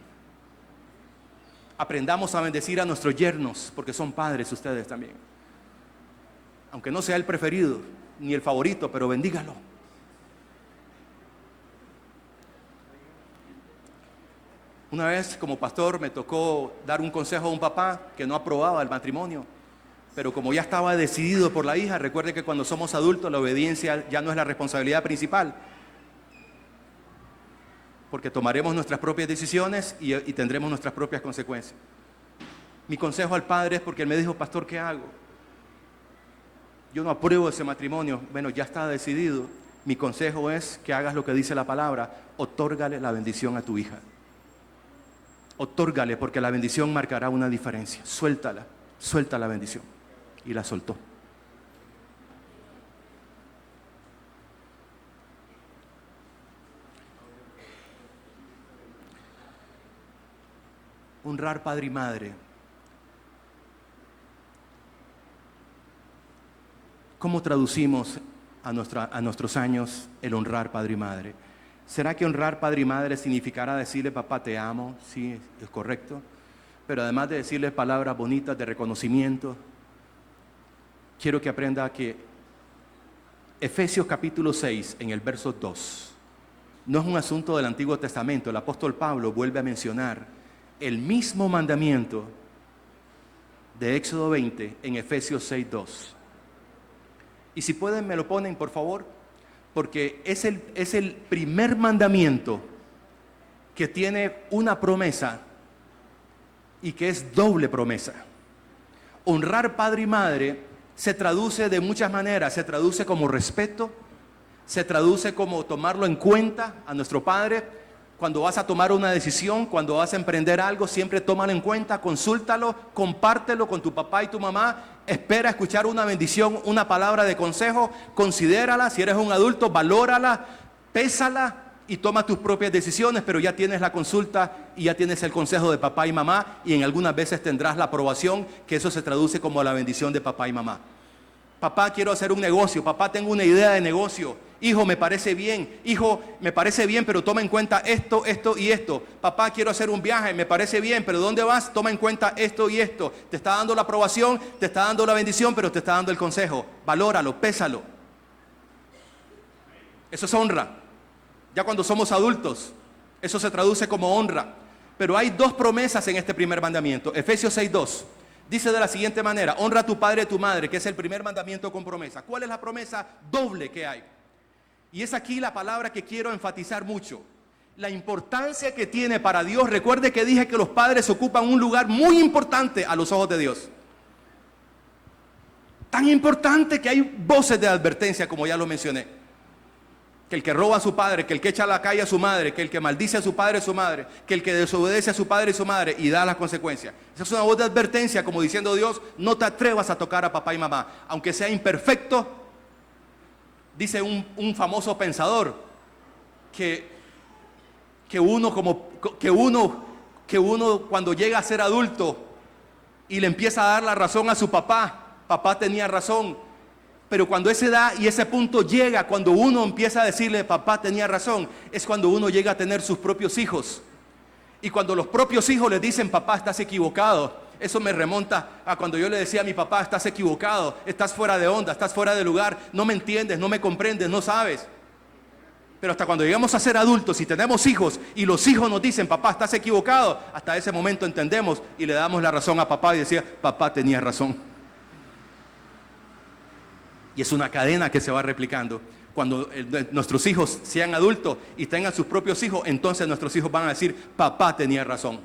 Aprendamos a bendecir a nuestros yernos, porque son padres ustedes también. Aunque no sea el preferido ni el favorito, pero bendígalo. Una vez como pastor me tocó dar un consejo a un papá que no aprobaba el matrimonio, pero como ya estaba decidido por la hija. Recuerde que cuando somos adultos la obediencia ya no es la responsabilidad principal, porque tomaremos nuestras propias decisiones y tendremos nuestras propias consecuencias. Mi consejo al padre es porque él me dijo: pastor, ¿qué hago? Yo no apruebo ese matrimonio. Bueno, ya está decidido. Mi consejo es que hagas lo que dice la palabra: otórgale la bendición a tu hija. Otórgale, porque la bendición marcará una diferencia. Suelta la bendición. Y la soltó. Honrar padre y madre. ¿Cómo traducimos a nuestros años el honrar padre y madre? ¿Será que honrar padre y madre significará decirle: papá, te amo? Sí, es correcto. Pero además de decirle palabras bonitas de reconocimiento, quiero que aprenda que Efesios capítulo 6, en el verso 2, no es un asunto del Antiguo Testamento. El apóstol Pablo vuelve a mencionar el mismo mandamiento de Éxodo 20 en Efesios 6, 2. Y si pueden me lo ponen, por favor, porque es el primer mandamiento que tiene una promesa y que es doble promesa. Honrar padre y madre se traduce de muchas maneras. Se traduce como respeto, se traduce como tomarlo en cuenta a nuestro padre. Cuando vas a tomar una decisión, cuando vas a emprender algo, siempre tómalo en cuenta, consúltalo, compártelo con tu papá y tu mamá. Espera escuchar una bendición, una palabra de consejo, considérala. Si eres un adulto, valórala, pésala y toma tus propias decisiones, pero ya tienes la consulta y ya tienes el consejo de papá y mamá, y en algunas veces tendrás la aprobación, que eso se traduce como la bendición de papá y mamá. Papá, quiero hacer un negocio. Papá, tengo una idea de negocio. Hijo, me parece bien. Hijo, me parece bien, pero toma en cuenta esto, esto y esto. Papá, quiero hacer un viaje. Me parece bien, pero ¿dónde vas? Toma en cuenta esto y esto. Te está dando la aprobación, te está dando la bendición, pero te está dando el consejo. Valóralo, pésalo. Eso es honra. Ya cuando somos adultos, eso se traduce como honra. Pero hay dos promesas en este primer mandamiento. Efesios 6:2. Dice de la siguiente manera: honra a tu padre y a tu madre, que es el primer mandamiento con promesa. ¿Cuál es la promesa doble que hay? Y es aquí la palabra que quiero enfatizar mucho. La importancia que tiene para Dios. Recuerde que dije que los padres ocupan un lugar muy importante a los ojos de Dios. Tan importante que hay voces de advertencia, como ya lo mencioné. Que el que roba a su padre, que el que echa a la calle a su madre, que el que maldice a su padre y su madre, que el que desobedece a su padre y su madre y da las consecuencias. Esa es una voz de advertencia, como diciendo Dios: no te atrevas a tocar a papá y mamá, aunque sea imperfecto. Dice un famoso pensador que uno cuando llega a ser adulto y le empieza a dar la razón a su papá, papá tenía razón. Pero cuando esa edad y ese punto llega, cuando uno empieza a decirle papá tenía razón, es cuando uno llega a tener sus propios hijos. Y cuando los propios hijos le dicen: papá, estás equivocado. Eso me remonta a cuando yo le decía a mi papá: estás equivocado, estás fuera de onda, estás fuera de lugar, no me entiendes, no me comprendes, no sabes. Pero hasta cuando llegamos a ser adultos y tenemos hijos y los hijos nos dicen: papá, estás equivocado, hasta ese momento entendemos y le damos la razón a papá y decía: papá tenía razón. Y es una cadena que se va replicando. Cuando nuestros hijos sean adultos y tengan sus propios hijos, entonces nuestros hijos van a decir: papá tenía razón.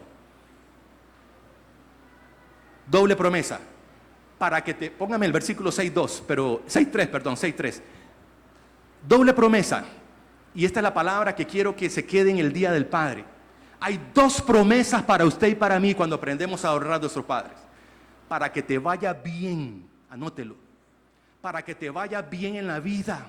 Doble promesa. Para que póngame el versículo 6.2, pero 6.3. Doble promesa. Y esta es la palabra que quiero que se quede en el Día del Padre. Hay dos promesas para usted y para mí cuando aprendemos a honrar a nuestros padres. Para que te vaya bien, anótelo. Para que te vaya bien en la vida.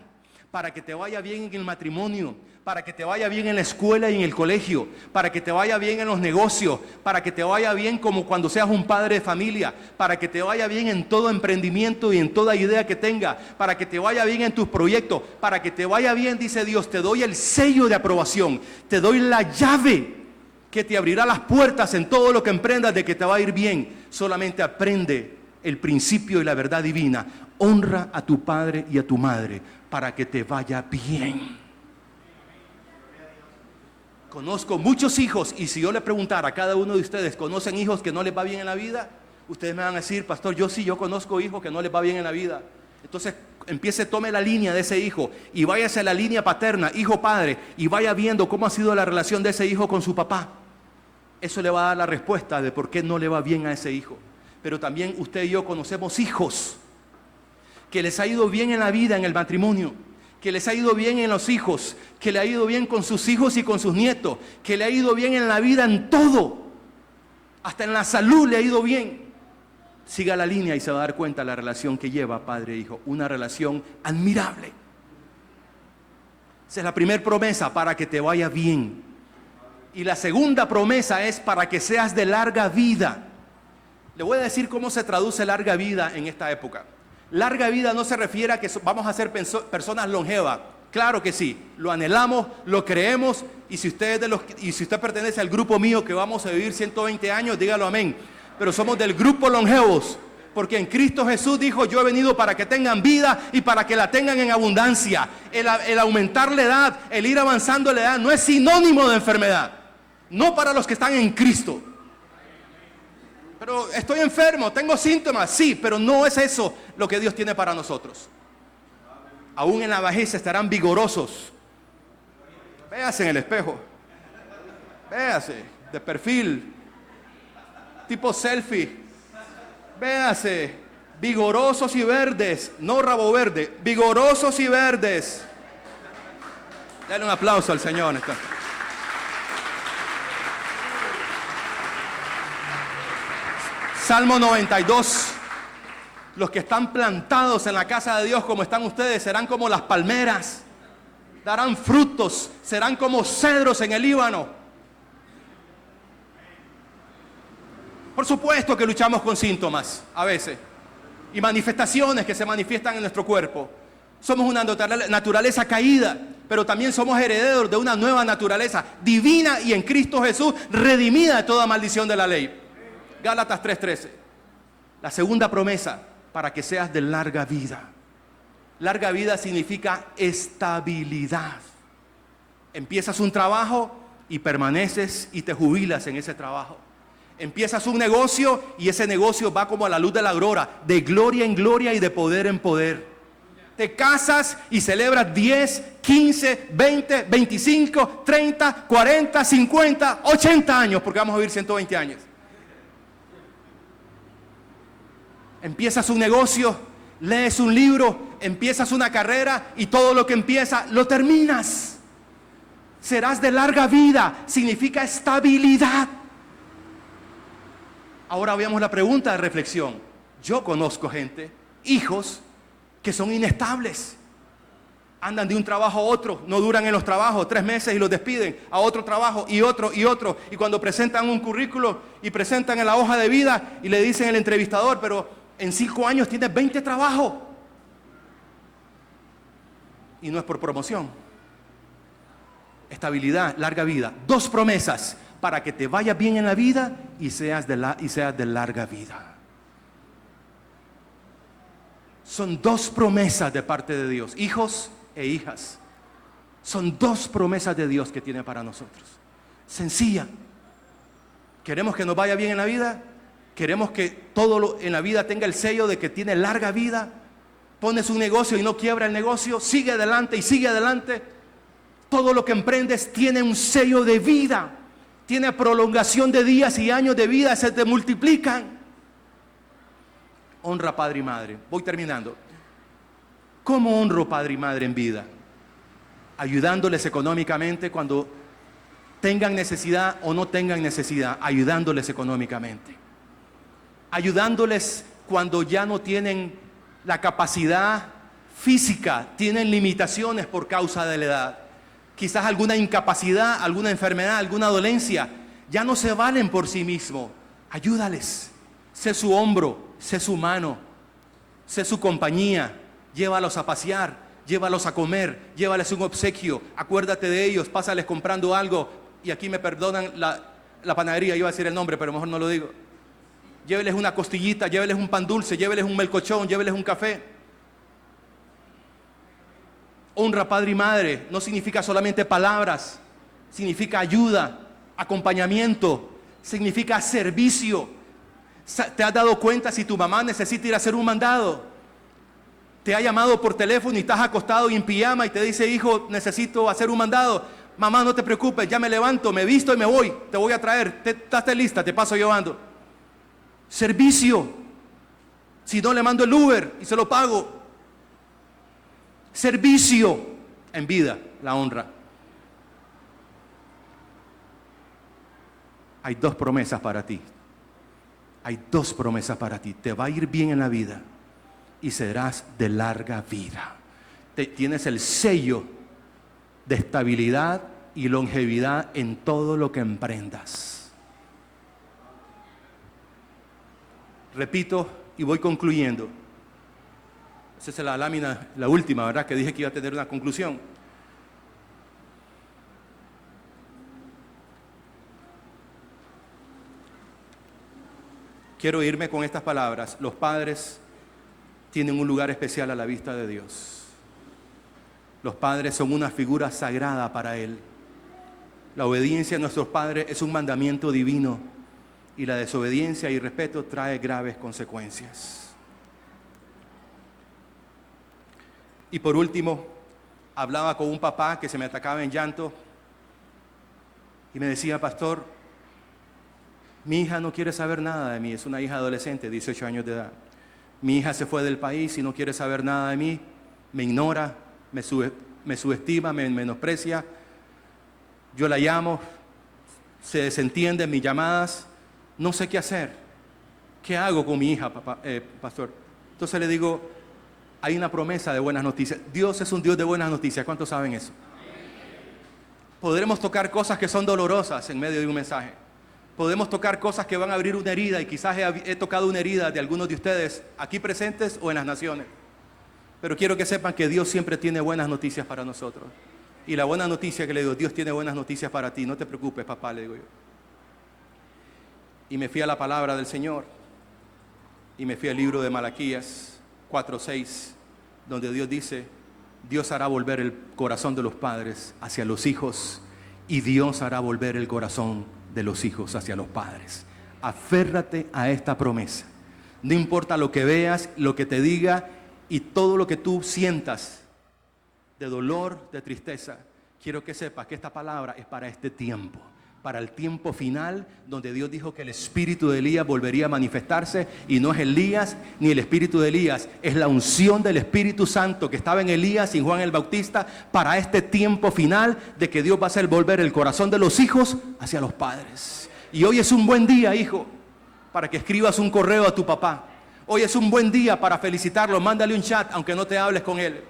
Para que te vaya bien en el matrimonio, para que te vaya bien en la escuela y en el colegio, para que te vaya bien en los negocios, para que te vaya bien como cuando seas un padre de familia, para que te vaya bien en todo emprendimiento y en toda idea que tenga, para que te vaya bien en tus proyectos, para que te vaya bien, dice Dios, te doy el sello de aprobación, te doy la llave que te abrirá las puertas en todo lo que emprendas de que te va a ir bien. Solamente aprende el principio y la verdad divina. Honra a tu padre y a tu madre para que te vaya bien. Conozco muchos hijos y si yo le preguntara a cada uno de ustedes, ¿conocen hijos que no les va bien en la vida? Ustedes me van a decir, pastor, yo conozco hijos que no les va bien en la vida. Entonces tome la línea de ese hijo y váyase a la línea paterna, hijo-padre, y vaya viendo cómo ha sido la relación de ese hijo con su papá. Eso le va a dar la respuesta de por qué no le va bien a ese hijo. Pero también usted y yo conocemos hijos que les ha ido bien en la vida, en el matrimonio, que les ha ido bien en los hijos, que le ha ido bien con sus hijos y con sus nietos, que le ha ido bien en la vida en todo, hasta en la salud le ha ido bien. Siga la línea y se va a dar cuenta la relación que lleva padre e hijo, una relación admirable. Esa es la primera promesa, para que te vaya bien. Y la segunda promesa es para que seas de larga vida. Le voy a decir cómo se traduce larga vida en esta época. Larga vida no se refiere a que vamos a ser personas longevas. Claro que sí, lo anhelamos, lo creemos, y si usted pertenece al grupo mío que vamos a vivir 120 años, dígalo amén. Pero somos del grupo longevos, porque en Cristo Jesús dijo, yo he venido para que tengan vida y para que la tengan en abundancia. El aumentar la edad, el ir avanzando la edad no es sinónimo de enfermedad. No para los que están en Cristo. Pero estoy enfermo, tengo síntomas, sí, pero no es eso lo que Dios tiene para nosotros. Aún en la vejez estarán vigorosos. Véase en el espejo. Véase de perfil, tipo selfie. Véase, vigorosos y verdes, no rabo verde, vigorosos y verdes. Dale un aplauso al Señor. Salmo 92. Los que están plantados en la casa de Dios como están ustedes serán como las palmeras, darán frutos, serán como cedros en el Líbano. Por supuesto que luchamos con síntomas a veces y manifestaciones que se manifiestan en nuestro cuerpo. Somos una naturaleza caída, pero también somos herederos de una nueva naturaleza divina y en Cristo Jesús redimida de toda maldición de la ley. Gálatas 3:13. La segunda promesa, para que seas de larga vida. Larga vida significa estabilidad. Empiezas un trabajo y permaneces y te jubilas en ese trabajo. Empiezas un negocio y ese negocio va como a la luz de la aurora, de gloria en gloria y de poder en poder. Te casas y celebras 10, 15, 20, 25, 30, 40, 50, 80 años, porque vamos a vivir 120 años. Empiezas un negocio, lees un libro, empiezas una carrera y todo lo que empieza lo terminas. Serás de larga vida, significa estabilidad. Ahora veamos la pregunta de reflexión. Yo conozco gente, hijos, que son inestables. Andan de un trabajo a otro, no duran en los trabajos, 3 meses y los despiden, a otro trabajo y otro y otro. Y cuando presentan un currículo y presentan en la hoja de vida y le dicen al entrevistador, pero en 5 años tienes 20 trabajos. Y no es por promoción. Estabilidad, larga vida. 2 promesas para que te vaya bien en la vida y seas de larga vida. Son 2 promesas de parte de Dios, hijos e hijas. Son 2 promesas de Dios que tiene para nosotros. Sencilla. ¿Queremos que nos vaya bien en la vida? ¿Queremos que todo en la vida tenga el sello de que tiene larga vida? Pones un negocio y no quiebra el negocio, sigue adelante y sigue adelante. Todo lo que emprendes tiene un sello de vida, tiene prolongación de días y años de vida, se te multiplican. Honra padre y madre. Voy terminando. ¿Cómo honro padre y madre en vida? Ayudándoles económicamente cuando tengan necesidad o no tengan necesidad, ayudándoles económicamente, ayudándoles cuando ya no tienen la capacidad física, tienen limitaciones por causa de la edad, quizás alguna incapacidad, alguna enfermedad, alguna dolencia, ya no se valen por sí mismos. Ayúdales, sé su hombro, sé su mano, sé su compañía, llévalos a pasear, llévalos a comer, llévales un obsequio, acuérdate de ellos, pásales comprando algo. Y aquí me perdonan la panadería, iba a decir el nombre, pero mejor no lo digo. Lléveles una costillita, lléveles un pan dulce, lléveles un melcochón, lléveles un café. Honra padre y madre no significa solamente palabras, significa ayuda, acompañamiento, significa servicio. ¿Te has dado cuenta si tu mamá necesita ir a hacer un mandado? Te ha llamado por teléfono y estás acostado y en pijama y te dice: hijo, necesito hacer un mandado. Mamá, no te preocupes, ya me levanto, me visto y me voy, te voy a traer, ¿estás lista? Te paso llevando. Servicio. Si no, le mando el Uber y se lo pago. Servicio en vida, la honra. Hay 2 promesas para ti. Hay 2 promesas para ti. Te va a ir bien en la vida y serás de larga vida. Tienes el sello de estabilidad y longevidad en todo lo que emprendas. Repito y voy concluyendo. Esa es la lámina, la última, ¿verdad? Que dije que iba a tener una conclusión. Quiero irme con estas palabras. Los padres tienen un lugar especial a la vista de Dios. Los padres son una figura sagrada para Él. La obediencia a nuestros padres es un mandamiento divino y la desobediencia y irrespeto trae graves consecuencias. Y por último, hablaba con un papá que se me atacaba en llanto y me decía: pastor, mi hija no quiere saber nada de mí, es una hija adolescente, 18 años de edad. Mi hija se fue del país y no quiere saber nada de mí, me ignora, me subestima, me menosprecia. Yo la llamo, se desentiende en mis llamadas, no sé qué hacer. ¿Qué hago con mi hija, pastor? Entonces le digo: hay una promesa de buenas noticias. Dios es un Dios de buenas noticias. ¿Cuántos saben eso? Podremos tocar cosas que son dolorosas en medio de un mensaje. Podemos tocar cosas que van a abrir una herida, y quizás he tocado una herida de algunos de ustedes aquí presentes o en las naciones. Pero quiero que sepan que Dios siempre tiene buenas noticias para nosotros. Y la buena noticia que le digo: Dios tiene buenas noticias para ti. No te preocupes, papá, le digo yo. Y me fui a la palabra del Señor. Y me fui al libro de Malaquías 4:6, donde Dios dice: Dios hará volver el corazón de los padres hacia los hijos, y Dios hará volver el corazón de los hijos hacia los padres. Aférrate a esta promesa. No importa lo que veas, lo que te diga y todo lo que tú sientas de dolor, de tristeza, quiero que sepas que esta palabra es para este tiempo, para el tiempo final, donde Dios dijo que el espíritu de Elías volvería a manifestarse, y no es Elías ni el espíritu de Elías, es la unción del Espíritu Santo que estaba en Elías y en Juan el Bautista para este tiempo final, de que Dios va a hacer volver el corazón de los hijos hacia los padres. Y hoy es un buen día, hijo, para que escribas un correo a tu papá. Hoy es un buen día para felicitarlo. Mándale un chat, aunque no te hables con él,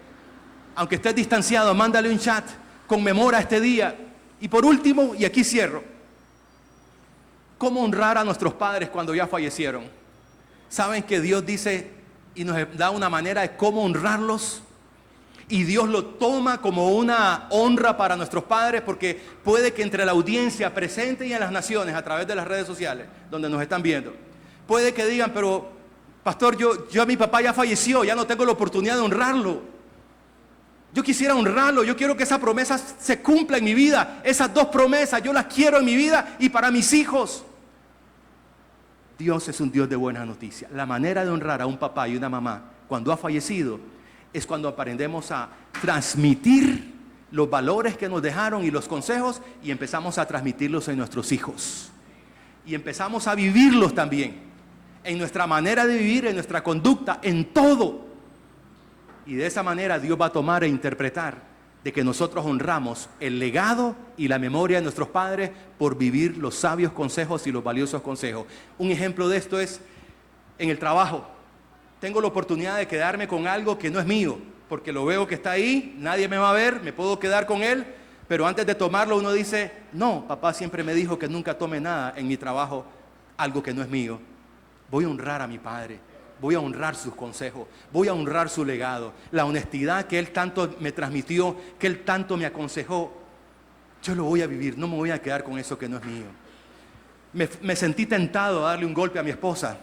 aunque estés distanciado, mándale un chat, conmemora este día. Y por último, y aquí cierro, ¿cómo honrar a nuestros padres cuando ya fallecieron? ¿Saben que Dios dice y nos da una manera de cómo honrarlos? Y Dios lo toma como una honra para nuestros padres, porque puede que entre la audiencia presente y en las naciones, a través de las redes sociales, donde nos están viendo, puede que digan: pero pastor, yo mi papá ya falleció, ya no tengo la oportunidad de honrarlo. Yo quisiera honrarlo, yo quiero que esa promesa se cumpla en mi vida. Esas 2 promesas yo las quiero en mi vida y para mis hijos. Dios es un Dios de buenas noticias. La manera de honrar a un papá y una mamá cuando ha fallecido es cuando aprendemos a transmitir los valores que nos dejaron y los consejos, y empezamos a transmitirlos en nuestros hijos. Y empezamos a vivirlos también, en nuestra manera de vivir, en nuestra conducta, en todo. Y de esa manera Dios va a tomar e interpretar de que nosotros honramos el legado y la memoria de nuestros padres por vivir los sabios consejos y los valiosos consejos. Un ejemplo de esto es en el trabajo. Tengo la oportunidad de quedarme con algo que no es mío, porque lo veo que está ahí, nadie me va a ver, me puedo quedar con él, pero antes de tomarlo uno dice, no, papá siempre me dijo que nunca tome nada en mi trabajo, algo que no es mío. Voy a honrar a mi padre. Voy a honrar sus consejos, voy a honrar su legado, la honestidad que él tanto me transmitió, que él tanto me aconsejó. Yo lo voy a vivir, no me voy a quedar con eso que no es mío. Me sentí tentado a darle un golpe a mi esposa.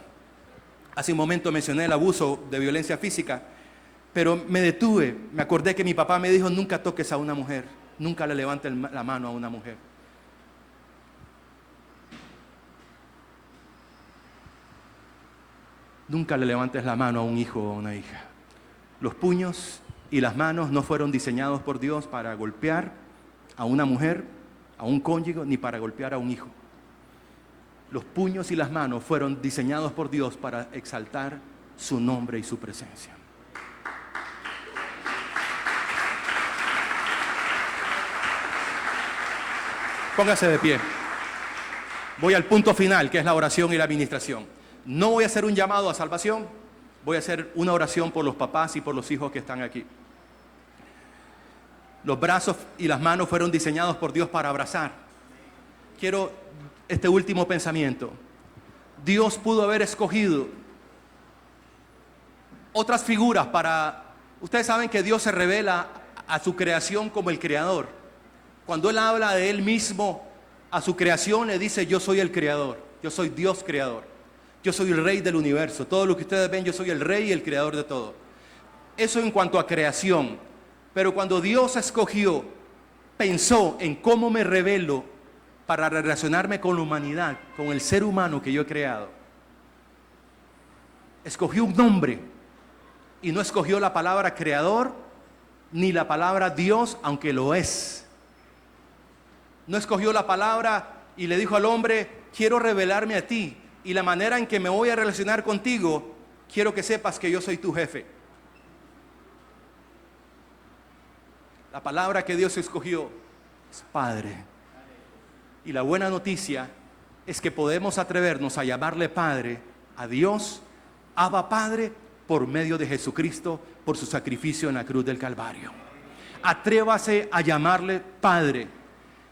Hace un momento mencioné el abuso de violencia física, pero me detuve, me acordé que mi papá me dijo, nunca toques a una mujer, nunca le levantes la mano a una mujer. Nunca le levantes la mano a un hijo o a una hija. Los puños y las manos no fueron diseñados por Dios para golpear a una mujer, a un cónyuge, ni para golpear a un hijo. Los puños y las manos fueron diseñados por Dios para exaltar su nombre y su presencia. Póngase de pie. Voy al punto final, que es la oración y la administración. No voy a hacer un llamado a salvación, voy a hacer una oración por los papás y por los hijos que están aquí. Los brazos y las manos fueron diseñados por Dios para abrazar. Quiero este último pensamiento. Dios pudo haber escogido otras figuras para... Ustedes saben que Dios se revela a su creación como el creador. Cuando Él habla de Él mismo a su creación, le dice, yo soy el creador, yo soy Dios creador. Yo soy el rey del universo. Todo lo que ustedes ven, yo soy el rey y el creador de todo. Eso en cuanto a creación. Pero cuando Dios escogió, pensó en cómo me revelo para relacionarme con la humanidad, con el ser humano que yo he creado. Escogió un nombre y no escogió la palabra creador ni la palabra Dios, aunque lo es. No escogió la palabra y le dijo al hombre, quiero revelarme a ti. Y la manera en que me voy a relacionar contigo, quiero que sepas que yo soy tu jefe. La palabra que Dios escogió es Padre. Y la buena noticia es que podemos atrevernos a llamarle Padre a Dios, Abba Padre, por medio de Jesucristo, por su sacrificio en la cruz del Calvario. Atrévase a llamarle Padre.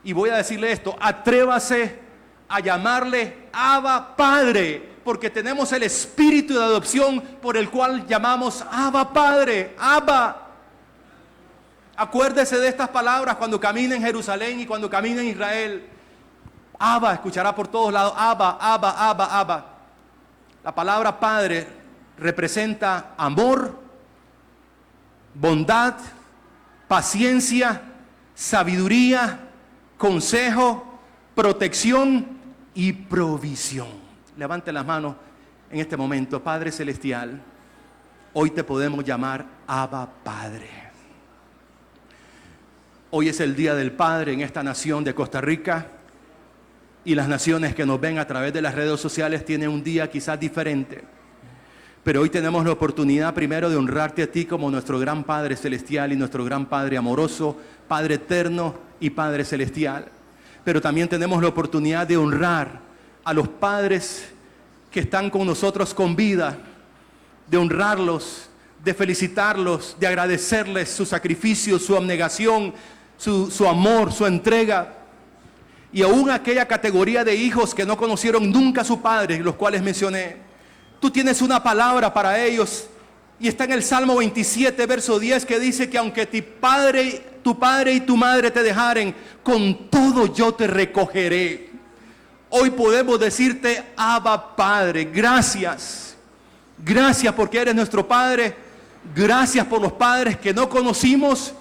Y voy a decirle esto, atrévase a llamarle Abba Padre, porque tenemos el espíritu de adopción por el cual llamamos Abba Padre, Abba. Acuérdese de estas palabras cuando camine en Jerusalén y cuando camine en Israel. Abba, escuchará por todos lados, Abba, Abba, Abba, Abba. La palabra Padre representa amor, bondad, paciencia, sabiduría, consejo, protección y provisión. Levante las manos en este momento. Padre Celestial, hoy te podemos llamar Abba Padre. Hoy es el Día del Padre en esta nación de Costa Rica, y las naciones que nos ven a través de las redes sociales tienen un día quizás diferente. Pero hoy tenemos la oportunidad primero de honrarte a ti como nuestro gran Padre Celestial y nuestro gran Padre amoroso, Padre eterno y Padre Celestial. Pero también tenemos la oportunidad de honrar a los padres que están con nosotros con vida, de honrarlos, de felicitarlos, de agradecerles su sacrificio, su abnegación, su amor, su entrega. Y aún aquella categoría de hijos que no conocieron nunca a su padre, los cuales mencioné. Tú tienes una palabra para ellos, y está en el Salmo 27, verso 10, que dice que aunque tu padre y tu madre te dejaren, con todo yo te recogeré. Hoy podemos decirte, Abba Padre, gracias. Gracias porque eres nuestro Padre. Gracias por los padres que no conocimos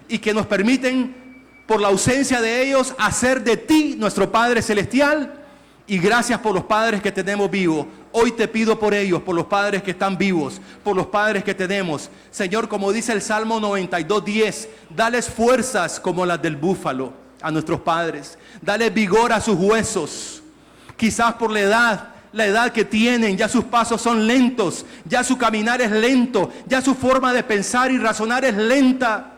y que nos permiten, por la ausencia de ellos, hacer de ti nuestro Padre Celestial. Y gracias por los padres que tenemos vivos. Hoy te pido por ellos, por los padres que están vivos, por los padres que tenemos. Señor, como dice el Salmo 92:10, dales fuerzas como las del búfalo a nuestros padres. Dale vigor a sus huesos. Quizás por la edad que tienen, ya sus pasos son lentos, ya su caminar es lento, ya su forma de pensar y razonar es lenta.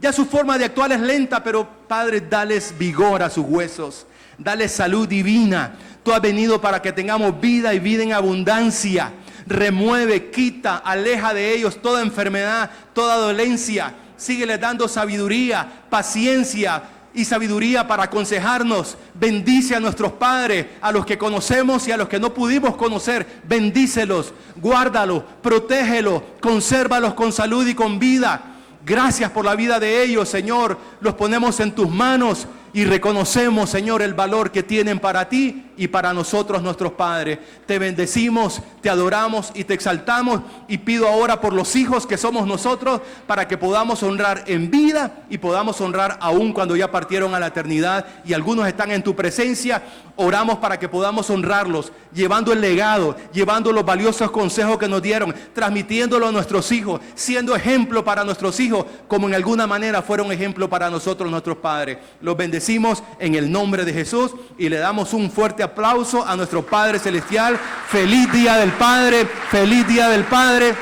Ya su forma de actuar es lenta, pero Padre, dales vigor a sus huesos. Dale salud divina. Tú has venido para que tengamos vida y vida en abundancia. Remueve, quita, aleja de ellos toda enfermedad, toda dolencia. Síguele dando sabiduría, paciencia y sabiduría para aconsejarnos. Bendice a nuestros padres, a los que conocemos y a los que no pudimos conocer. Bendícelos, guárdalos, protégelos, consérvalos con salud y con vida. Gracias por la vida de ellos, Señor. Los ponemos en tus manos y reconocemos, Señor, el valor que tienen para ti y para nosotros, nuestros padres. Te bendecimos, te adoramos y te exaltamos. Y pido ahora por los hijos que somos nosotros, para que podamos honrar en vida y podamos honrar aún cuando ya partieron a la eternidad y algunos están en tu presencia. Oramos para que podamos honrarlos, llevando el legado, llevando los valiosos consejos que nos dieron, transmitiéndolo a nuestros hijos, siendo ejemplo para nuestros hijos, como en alguna manera fueron ejemplo para nosotros, nuestros padres. Los bendecimos en el nombre de Jesús y le damos un fuerte aplauso a nuestro Padre Celestial. Feliz Día del Padre, feliz Día del Padre.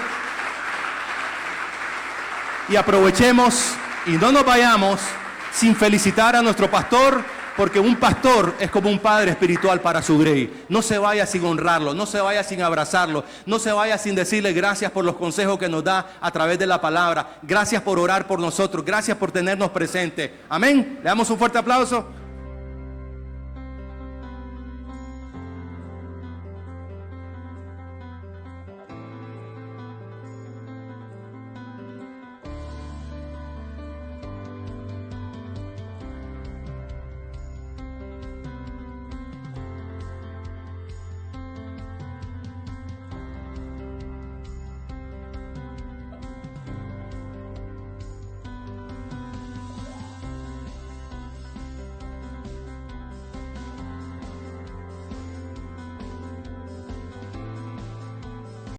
Y aprovechemos y no nos vayamos sin felicitar a nuestro pastor, porque un pastor es como un padre espiritual para su grey. No se vaya sin honrarlo, no se vaya sin abrazarlo, no se vaya sin decirle gracias por los consejos que nos da a través de la palabra. Gracias por orar por nosotros, gracias por tenernos presentes. Amén. Le damos un fuerte aplauso.